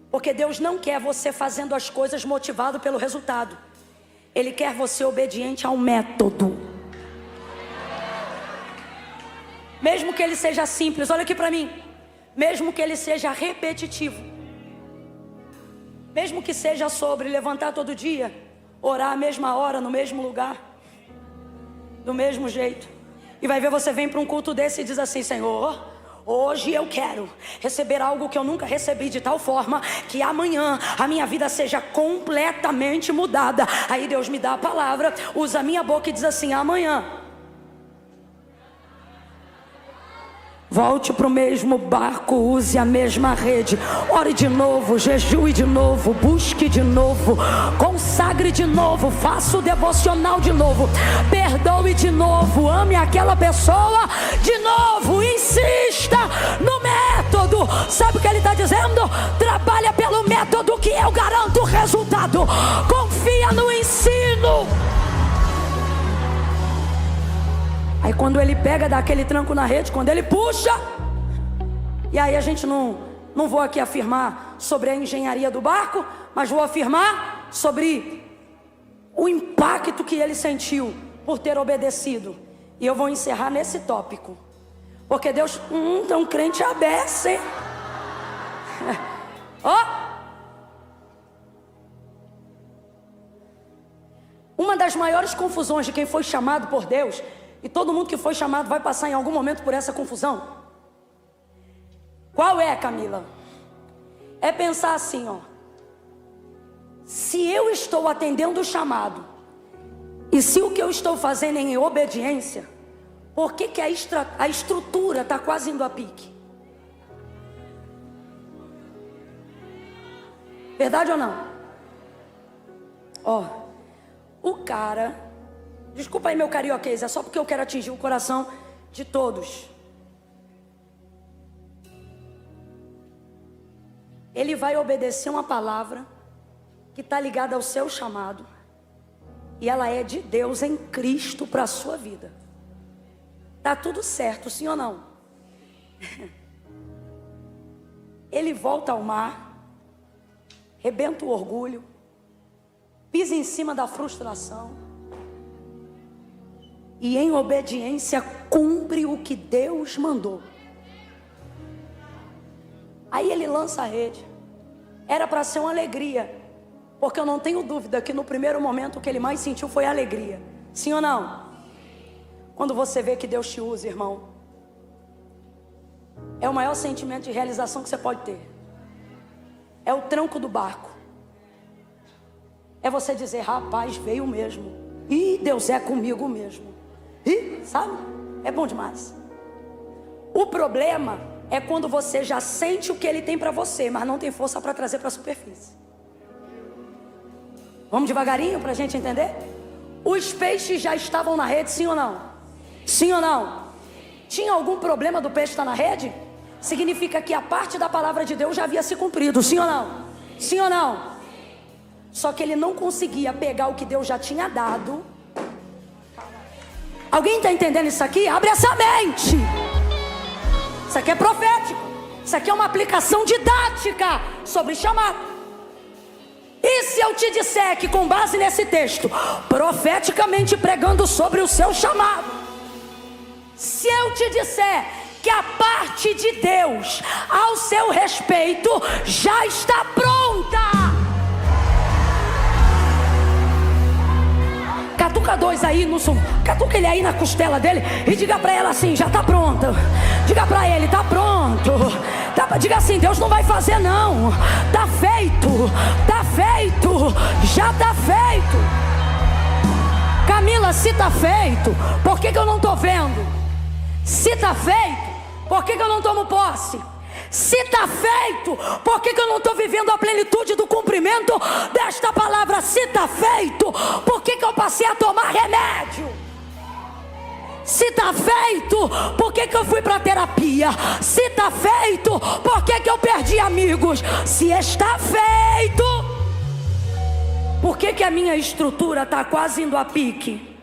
Porque Deus não quer você fazendo as coisas motivado pelo resultado. Ele quer você obediente ao método. Mesmo que ele seja simples, olha aqui para mim. Mesmo que ele seja repetitivo. Mesmo que seja sobre levantar todo dia, orar a mesma hora, no mesmo lugar, do mesmo jeito. E vai ver, você vem para um culto desse e diz assim: Senhor, hoje eu quero receber algo que eu nunca recebi, de tal forma que amanhã a minha vida seja completamente mudada. Aí Deus me dá a palavra, usa a minha boca e diz assim: amanhã volte para o mesmo barco, use a mesma rede, ore de novo, jejue de novo, busque de novo, consagre de novo, faça o devocional de novo, perdoe de novo, ame aquela pessoa de novo, insista no método. Sabe o que ele está dizendo? Trabalha pelo método que eu garanto o resultado. Confia no ensino. Aí quando ele pega, dá aquele tranco na rede, quando ele puxa, e aí a gente não vou aqui afirmar sobre a engenharia do barco, mas vou afirmar sobre o impacto que ele sentiu por ter obedecido. E eu vou encerrar nesse tópico, porque Deus, tem um crente aberto, hein? Ó! Uma das maiores confusões de quem foi chamado por Deus, e todo mundo que foi chamado vai passar em algum momento por essa confusão. Qual é, Camila? É pensar assim, ó. Se eu estou atendendo o chamado, e se o que eu estou fazendo é em obediência, por que a estrutura está quase indo a pique? Verdade ou não? Ó, o cara... Desculpa aí meu carioquês, é só porque eu quero atingir o coração de todos. Ele vai obedecer uma palavra que está ligada ao seu chamado. E ela é de Deus em Cristo para a sua vida. Está tudo certo, sim ou não? Ele volta ao mar, rebenta o orgulho, pisa em cima da frustração. E em obediência cumpre o que Deus mandou. Aí ele lança a rede. Era para ser uma alegria, porque eu não tenho dúvida que no primeiro momento o que ele mais sentiu foi alegria. Sim ou não? Quando você vê que Deus te usa, irmão, é o maior sentimento de realização que você pode ter. É o tranco do barco. É você dizer: rapaz, veio mesmo. Ih, Deus é comigo mesmo. Ih, sabe? É bom demais. O problema é quando você já sente o que ele tem para você, mas não tem força para trazer para a superfície. Vamos devagarinho para a gente entender? Os peixes já estavam na rede, sim ou não? Sim ou não? Tinha algum problema do peixe estar na rede? Significa que a parte da palavra de Deus já havia se cumprido, sim ou não? Sim ou não? Só que ele não conseguia pegar o que Deus já tinha dado. Alguém está entendendo isso aqui? Abre essa mente. Isso aqui é profético. Isso aqui é uma aplicação didática sobre chamado. E se eu te disser que, com base nesse texto, profeticamente pregando sobre o seu chamado, se eu te disser que a parte de Deus ao seu respeito já está pronta, catuca 2 aí no som, catuca ele aí na costela dele e diga pra ela assim: já está pronta. Diga pra ele: tá pronto. Diga assim: Deus não vai fazer não, tá feito, tá feito, já tá feito. Camila, se tá feito, por que eu não tô vendo? Se tá feito, por que eu não tomo posse? Se está feito, por que eu não estou vivendo a plenitude do cumprimento desta palavra? Se está feito, por que eu passei a tomar remédio? Se está feito, por que eu fui para terapia? Se está feito, por que eu perdi amigos? Se está feito, Por que a minha estrutura está quase indo a pique?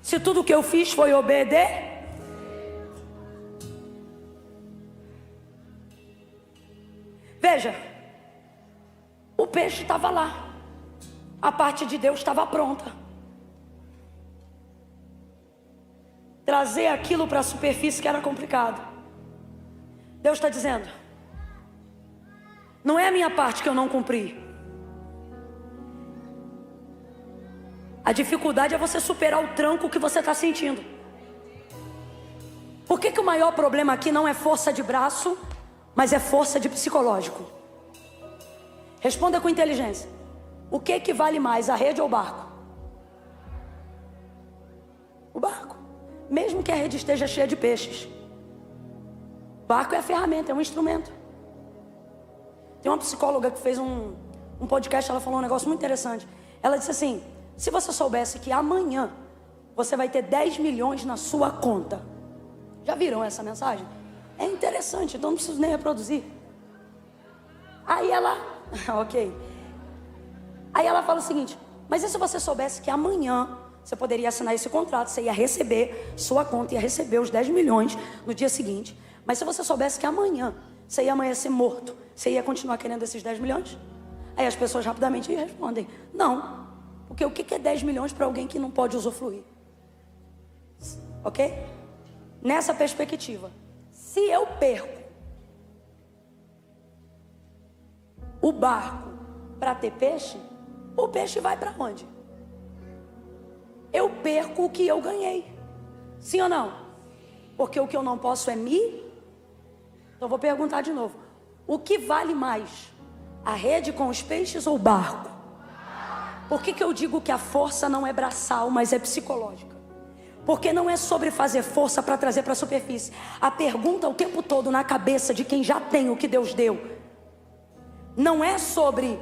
Se tudo que eu fiz foi obedecer. Veja, o peixe estava lá, a parte de Deus estava pronta. Trazer aquilo para a superfície que era complicado. Deus está dizendo: não é a minha parte que eu não cumpri. A dificuldade é você superar o tranco que você está sentindo. Por que o maior problema aqui não é força de braço, mas é força de psicológico? Responda com inteligência. O que vale mais, a rede ou o barco? O barco. Mesmo que a rede esteja cheia de peixes, o barco é a ferramenta, é um instrumento. Tem uma psicóloga que fez um podcast, ela falou um negócio muito interessante. Ela disse assim: se você soubesse que amanhã você vai ter 10 milhões na sua conta. Já viram essa mensagem? É interessante, então não preciso nem reproduzir. Aí ela, ok. Aí ela fala o seguinte: mas e se você soubesse que amanhã você poderia assinar esse contrato, você ia receber sua conta, ia receber os 10 milhões no dia seguinte. Mas se você soubesse que amanhã você ia amanhecer morto, você ia continuar querendo esses 10 milhões? Aí as pessoas rapidamente respondem: não. Porque o que é 10 milhões para alguém que não pode usufruir? Ok? Nessa perspectiva, se eu perco o barco para ter peixe, o peixe vai para onde? Eu perco o que eu ganhei. Sim ou não? Porque o que eu não posso é me. Então eu vou perguntar de novo: o que vale mais? A rede com os peixes ou o barco? Por que eu digo que a força não é braçal, mas é psicológica? Porque não é sobre fazer força para trazer para a superfície. A pergunta o tempo todo na cabeça de quem já tem o que Deus deu não é sobre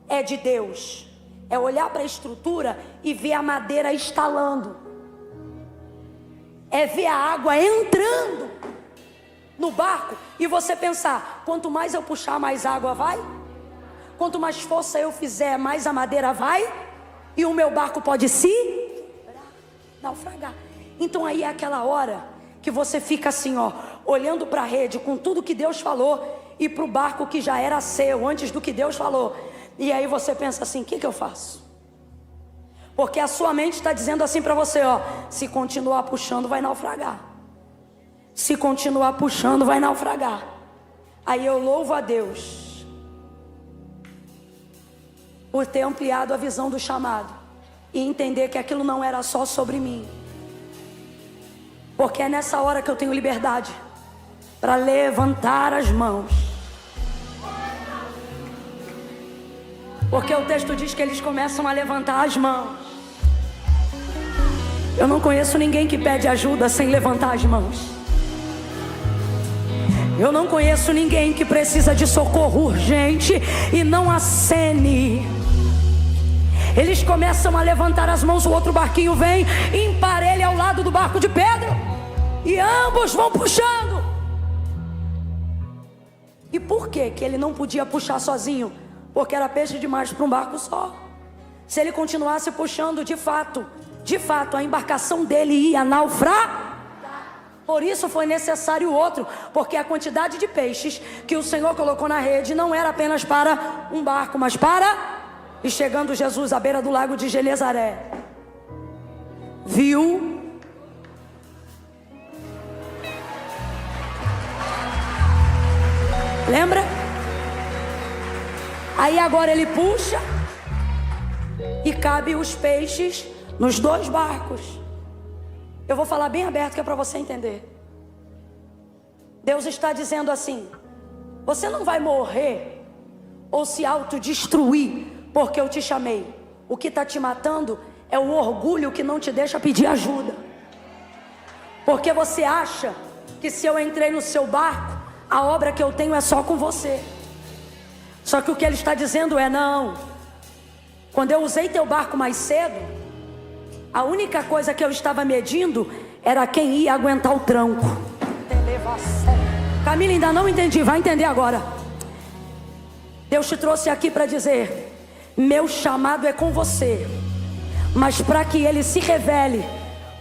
é de Deus. É olhar para a estrutura e ver a madeira estalando. É ver a água entrando no barco e você pensar: quanto mais eu puxar, mais água vai. Quanto mais força eu fizer, mais a madeira vai. E o meu barco pode se naufragar. Então aí é aquela hora que você fica assim, ó, olhando para a rede com tudo que Deus falou e para o barco que já era seu antes do que Deus falou. E aí você pensa assim: o que eu faço? Porque a sua mente está dizendo assim para você, ó: se continuar puxando vai naufragar. Se continuar puxando vai naufragar. Aí eu louvo a Deus por ter ampliado a visão do chamado e entender que aquilo não era só sobre mim. Porque é nessa hora que eu tenho liberdade para levantar as mãos. Porque o texto diz que eles começam a levantar as mãos. Eu não conheço ninguém que pede ajuda sem levantar as mãos. Eu não conheço ninguém que precisa de socorro urgente e não acene. Eles começam a levantar as mãos, o outro barquinho vem, emparelha ao lado do barco de Pedro, e ambos vão puxando. E por que ele não podia puxar sozinho? Porque era peixe demais para um barco só. Se ele continuasse puxando, de fato, a embarcação dele ia naufragar. Por isso foi necessário outro, porque a quantidade de peixes que o Senhor colocou na rede não era apenas para um barco, mas para... E chegando Jesus à beira do lago de Genezaré, viu lembra? Aí agora ele puxa e cabe os peixes nos dois barcos. Eu vou falar bem aberto que é para você entender. Deus está dizendo assim: você não vai morrer ou se autodestruir porque eu te chamei. O que está te matando é o orgulho que não te deixa pedir ajuda. Porque você acha que se eu entrei no seu barco, a obra que eu tenho é só com você. Só que o que ele está dizendo é: não. Quando eu usei teu barco mais cedo, a única coisa que eu estava medindo era quem ia aguentar o tranco. Camila, ainda não entendi, vai entender agora. Deus te trouxe aqui para dizer Meu chamado é com você, mas para que ele se revele,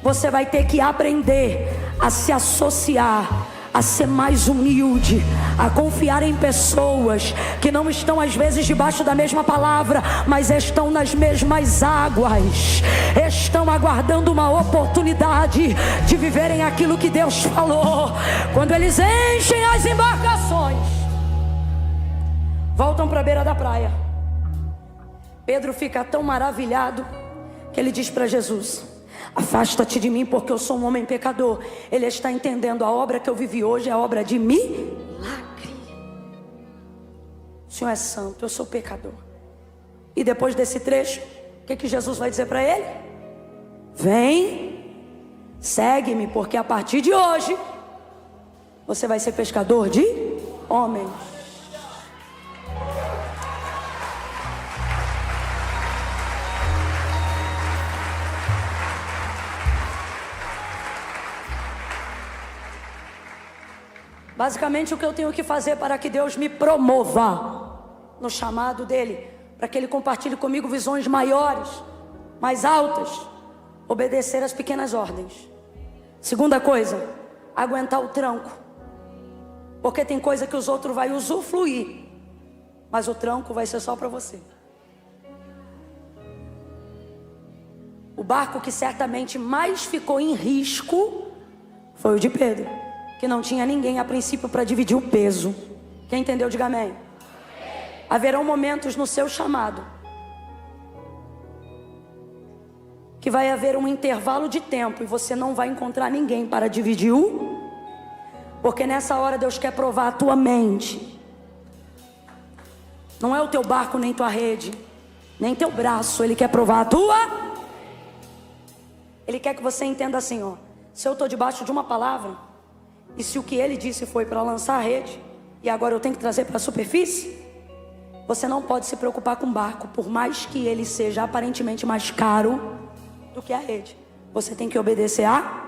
você vai ter que aprender a se associar, a ser mais humilde, a confiar em pessoas que não estão às vezes debaixo da mesma palavra, mas estão nas mesmas águas, estão aguardando uma oportunidade de viverem aquilo que Deus falou. Quando eles enchem as embarcações, voltam para a beira da praia. Pedro fica tão maravilhado que ele diz para Jesus: afasta-te de mim, porque eu sou um homem pecador. Ele está entendendo, a obra que eu vivi hoje é a obra de milagre. O Senhor é santo, eu sou pecador. E depois desse trecho, o que Jesus vai dizer para ele? Vem, segue-me, porque a partir de hoje você vai ser pescador de homens. Basicamente, o que eu tenho que fazer para que Deus me promova no chamado dele, para que ele compartilhe comigo visões maiores, mais altas, obedecer às pequenas ordens. Segunda coisa, aguentar o tranco, porque tem coisa que os outros vão usufruir, mas o tranco vai ser só para você. O barco que certamente mais ficou em risco foi o de Pedro, que não tinha ninguém a princípio para dividir o peso. Quem entendeu, diga amém. Haverão momentos no seu chamado que vai haver um intervalo de tempo e você não vai encontrar ninguém para dividir porque nessa hora Deus quer provar a tua mente. Não é o teu barco, nem tua rede, nem teu braço. Ele quer provar a tua. Ele quer que você entenda assim, ó: se eu estou debaixo de uma palavra, e se o que ele disse foi para lançar a rede, e agora eu tenho que trazer para a superfície, você não pode se preocupar com o barco, por mais que ele seja aparentemente mais caro do que a rede. Você tem que obedecer a...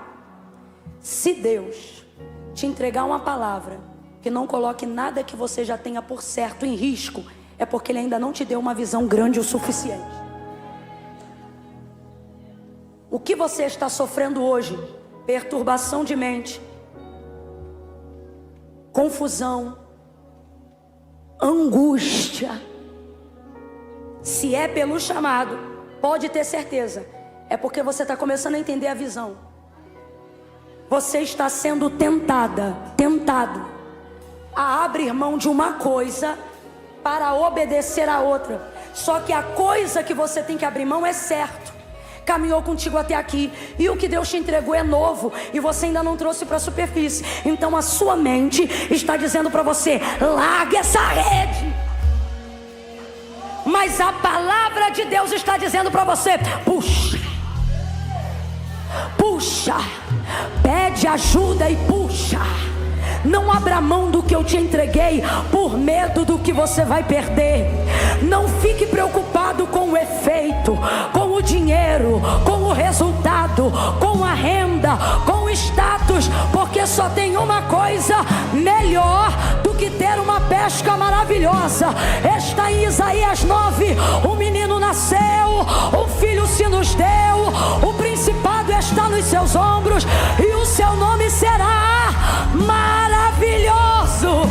Se Deus te entregar uma palavra que não coloque nada que você já tenha por certo em risco, é porque ele ainda não te deu uma visão grande o suficiente. O que você está sofrendo hoje? Perturbação de mente, confusão, angústia. Se é pelo chamado, pode ter certeza, é porque você está começando a entender a visão. Você está sendo tentado a abrir mão de uma coisa para obedecer a outra. Só que a coisa que você tem que abrir mão é certo. Caminhou contigo até aqui, e o que Deus te entregou é novo, e você ainda não trouxe para a superfície. Então a sua mente está dizendo para você: larga essa rede. Mas a palavra de Deus está dizendo para você: puxa, puxa, pede ajuda e puxa. Não abra mão do que eu te entreguei por medo do que você vai perder. Não fique preocupado com o efeito, com o dinheiro, com o resultado, com a renda, com o status, porque só tem uma coisa melhor do que ter uma pesca maravilhosa. Está em Isaías 9: um menino nasceu, um filho se nos deu, o principado está nos seus ombros, e o seu nome será maravilhoso,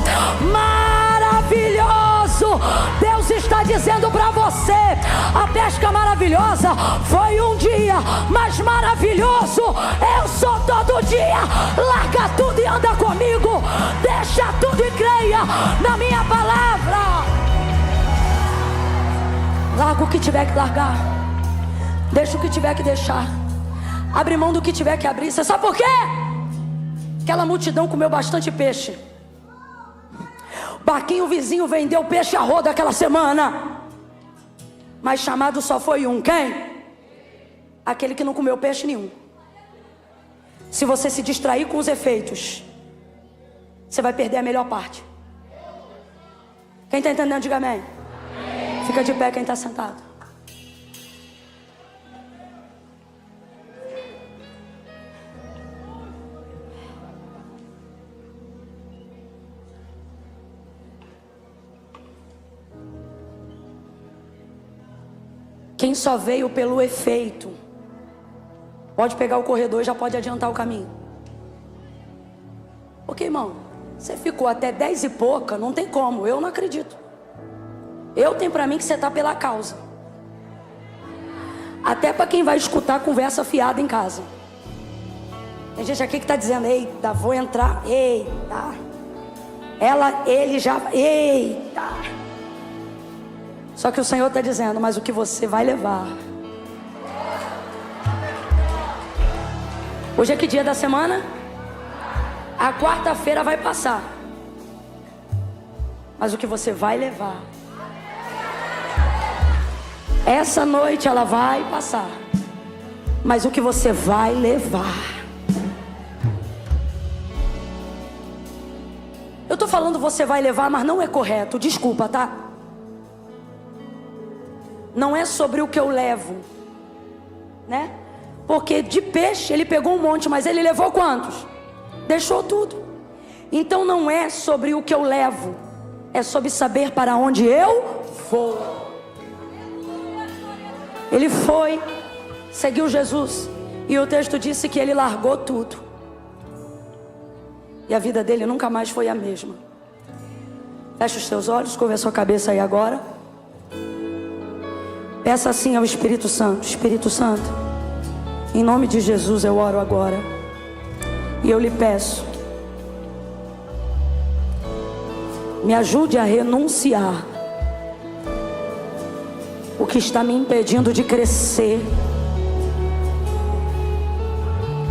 maravilhoso. Deus está dizendo para você: a pesca maravilhosa foi um dia, mas maravilhoso eu sou todo dia. Larga tudo e anda comigo, deixa tudo e creia na minha palavra. Larga o que tiver que largar, deixa o que tiver que deixar, abre mão do que tiver que abrir. Você sabe por quê? Aquela multidão comeu bastante peixe. O barquinho vizinho vendeu peixe a roda aquela semana, mas chamado só foi um. Quem? Aquele que não comeu peixe nenhum. Se você se distrair com os efeitos, você vai perder a melhor parte. Quem está entendendo, diga amém. Fica de pé quem está sentado. Quem só veio pelo efeito, pode pegar o corredor e já pode adiantar o caminho. Porque, irmão, você ficou até 10 e pouca, não tem como, eu não acredito. Eu tenho pra mim que você está pela causa. Até para quem vai escutar conversa fiada em casa. Tem gente aqui que está dizendo: eita, vou entrar, eita. Ele já, eita. Só que o Senhor está dizendo: mas o que você vai levar. Hoje é que dia da semana? A quarta-feira vai passar. Mas o que você vai levar. Essa noite ela vai passar. Mas o que você vai levar. Eu estou falando você vai levar, mas não é correto. Desculpa, tá? Não é sobre o que eu levo, né? Porque de peixe ele pegou um monte, mas ele levou quantos? Deixou tudo. Então não é sobre o que eu levo, é sobre saber para onde eu vou. Ele foi, seguiu Jesus, e o texto disse que ele largou tudo. E a vida dele nunca mais foi a mesma. Feche os seus olhos, curva a sua cabeça aí agora. Peça assim ao Espírito Santo: Espírito Santo, em nome de Jesus eu oro agora. E eu lhe peço, me ajude a renunciar o que está me impedindo de crescer.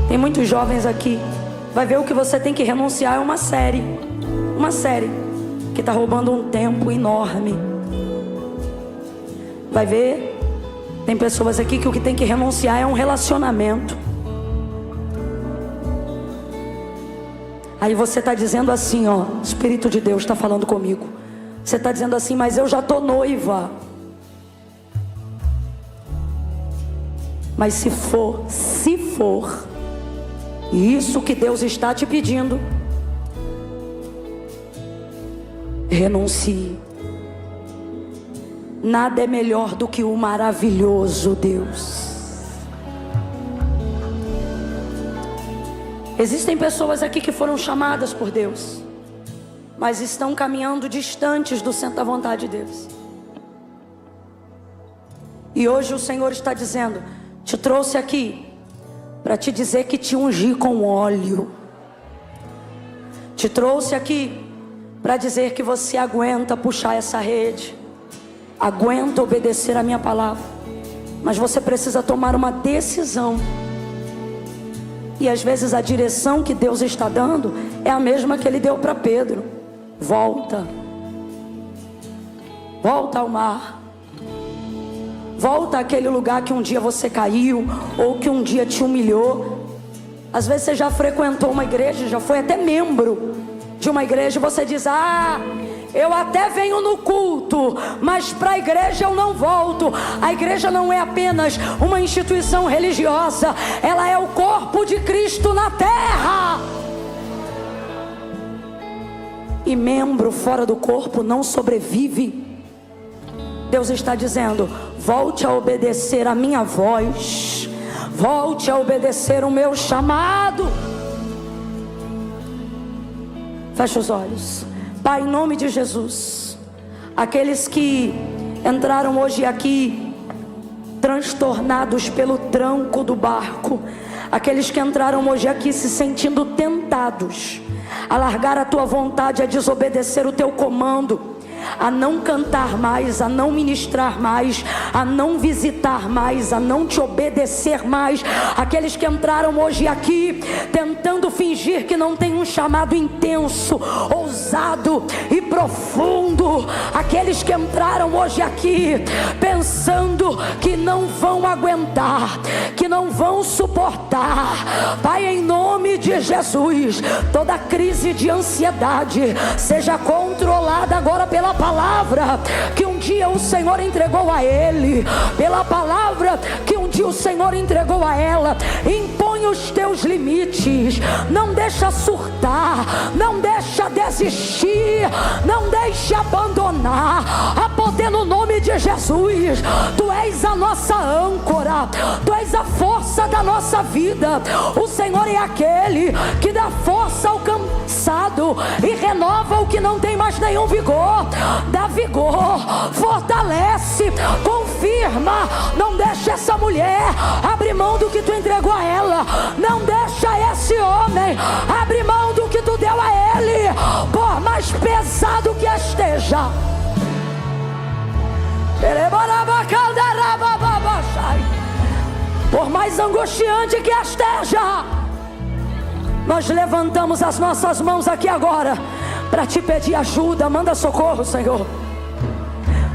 Tem muitos jovens aqui. Vai ver o que você tem que renunciar é uma série que está roubando um tempo enorme. Vai ver, tem pessoas aqui que o que tem que renunciar é um relacionamento. Aí você está dizendo assim, ó, o Espírito de Deus está falando comigo. Você está dizendo assim: mas eu já estou noiva. Mas se for isso que Deus está te pedindo, renuncie. Nada é melhor do que o maravilhoso Deus. Existem pessoas aqui que foram chamadas por Deus, mas estão caminhando distantes do centro da vontade de Deus. E hoje o Senhor está dizendo: te trouxe aqui para te dizer que te ungi com óleo. Te trouxe aqui para dizer que você aguenta puxar essa rede, aguenta obedecer a minha palavra, mas você precisa tomar uma decisão. E às vezes a direção que Deus está dando é a mesma que Ele deu para Pedro: volta ao mar, volta àquele lugar que um dia você caiu, ou que um dia te humilhou. Às vezes você já frequentou uma igreja, já foi até membro de uma igreja, e você diz: ah, eu até venho no culto, mas para a igreja eu não volto. A igreja não é apenas uma instituição religiosa, ela é o corpo de Cristo na terra. E membro fora do corpo não sobrevive. Deus está dizendo: volte a obedecer a minha voz, volte a obedecer o meu chamado. Feche os olhos. Pai, em nome de Jesus, aqueles que entraram hoje aqui transtornados pelo tranco do barco, aqueles que entraram hoje aqui se sentindo tentados a largar a tua vontade, a desobedecer o teu comando, a não cantar mais, a não ministrar mais, a não visitar mais, a não te obedecer mais. Aqueles que entraram hoje aqui tentando fingir que não tem um chamado intenso, ousado e profundo. Aqueles que entraram hoje aqui pensando que não vão aguentar, que não vão suportar. Pai, em nome de Jesus, toda crise de ansiedade seja controlada agora pela palavra que um dia o Senhor entregou a ele, pela palavra que um dia o Senhor entregou a ela. Impõe impõe os teus limites, não deixa surtar, não deixa desistir, não deixa abandonar. Há poder no nome de Jesus. Tu és a nossa âncora, Tu és a força da nossa vida. O Senhor é aquele que dá força ao cansado e renova o que não tem mais nenhum vigor. Dá vigor, fortalece, confirma. Não deixa essa mulher abrir mão do que Tu entregou a ela. Não deixa esse homem abrir mão do que Tu deu a ele, por mais pesado que esteja. Por mais angustiante que esteja, nós levantamos as nossas mãos aqui agora para Te pedir ajuda. Manda socorro, Senhor.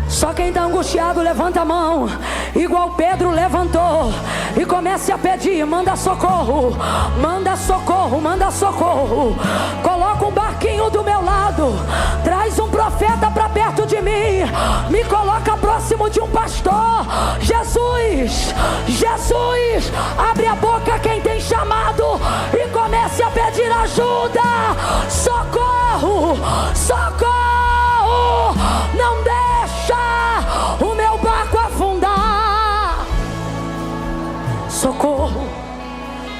Só quem está angustiado levanta a mão, igual Pedro levantou, e comece a pedir. Manda socorro, manda socorro, manda socorro. Coloca um barquinho do meu lado, traz um profeta para perto de mim, me coloca próximo de um pastor. Jesus, Jesus, abre a boca quem tem chamado e comece a pedir ajuda. Socorro, socorro. Não deixa o meu barco afundar. Socorro.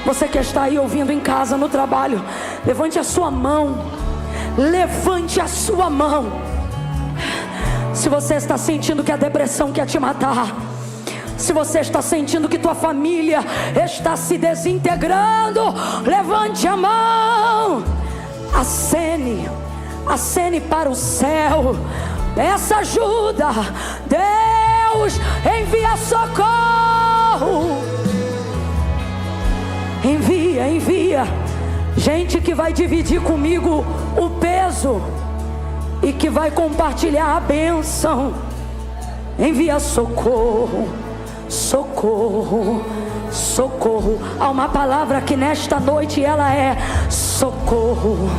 Você que está aí ouvindo em casa, no trabalho, levante a sua mão. Levante a sua mão. Se você está sentindo que a depressão quer te matar, se você está sentindo que tua família está se desintegrando, levante a mão. Acene para o céu. Peça ajuda. Deus envia socorro. Envia gente que vai dividir comigo o peso e que vai compartilhar a bênção. Envia socorro, socorro, socorro. Há uma palavra que nesta noite ela é socorro,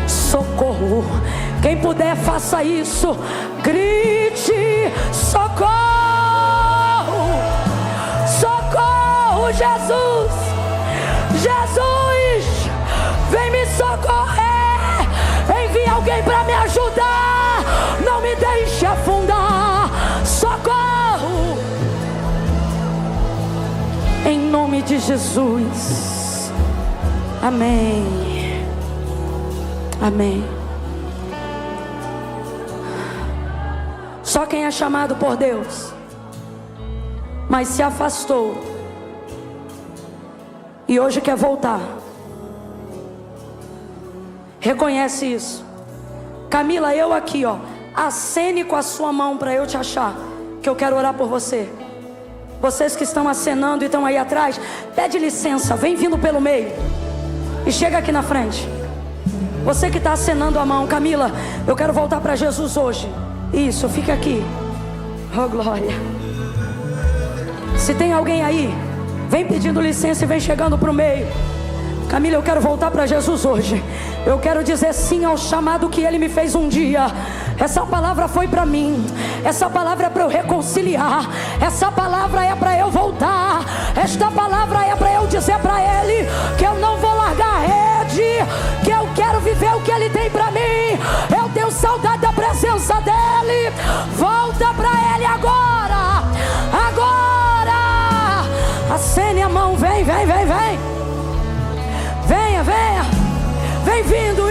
socorro. Quem puder, faça isso. Grite: socorro, socorro, Jesus, Jesus, vem me socorrer. Envia alguém para me ajudar. Não me deixe afundar. Socorro, em nome de Jesus. Amém. Amém. Só quem é chamado por Deus, mas se afastou e hoje quer voltar, reconhece isso. Camila, eu aqui, ó, acene com a sua mão para eu te achar, que eu quero orar por você. Vocês que estão acenando e estão aí atrás, pede licença, vem vindo pelo meio e chega aqui na frente. Você que está acenando a mão, Camila, eu quero voltar para Jesus hoje. Isso, fica aqui. Oh, glória. Se tem alguém aí, vem pedindo licença e vem chegando para o meio. Camila, eu quero voltar para Jesus hoje. Eu quero dizer sim ao chamado que Ele me fez um dia. Essa palavra foi para mim. Essa palavra é para eu reconciliar. Essa palavra é para eu voltar. Esta palavra é para eu dizer para Ele que eu não vou largar a rede, que eu quero viver o que Ele tem para mim. Eu tenho saudade da presença dEle. Volta para Ele agora. Agora. Acene a mão, vem, vem, vem, vem. Venha, venha. Vem vindo.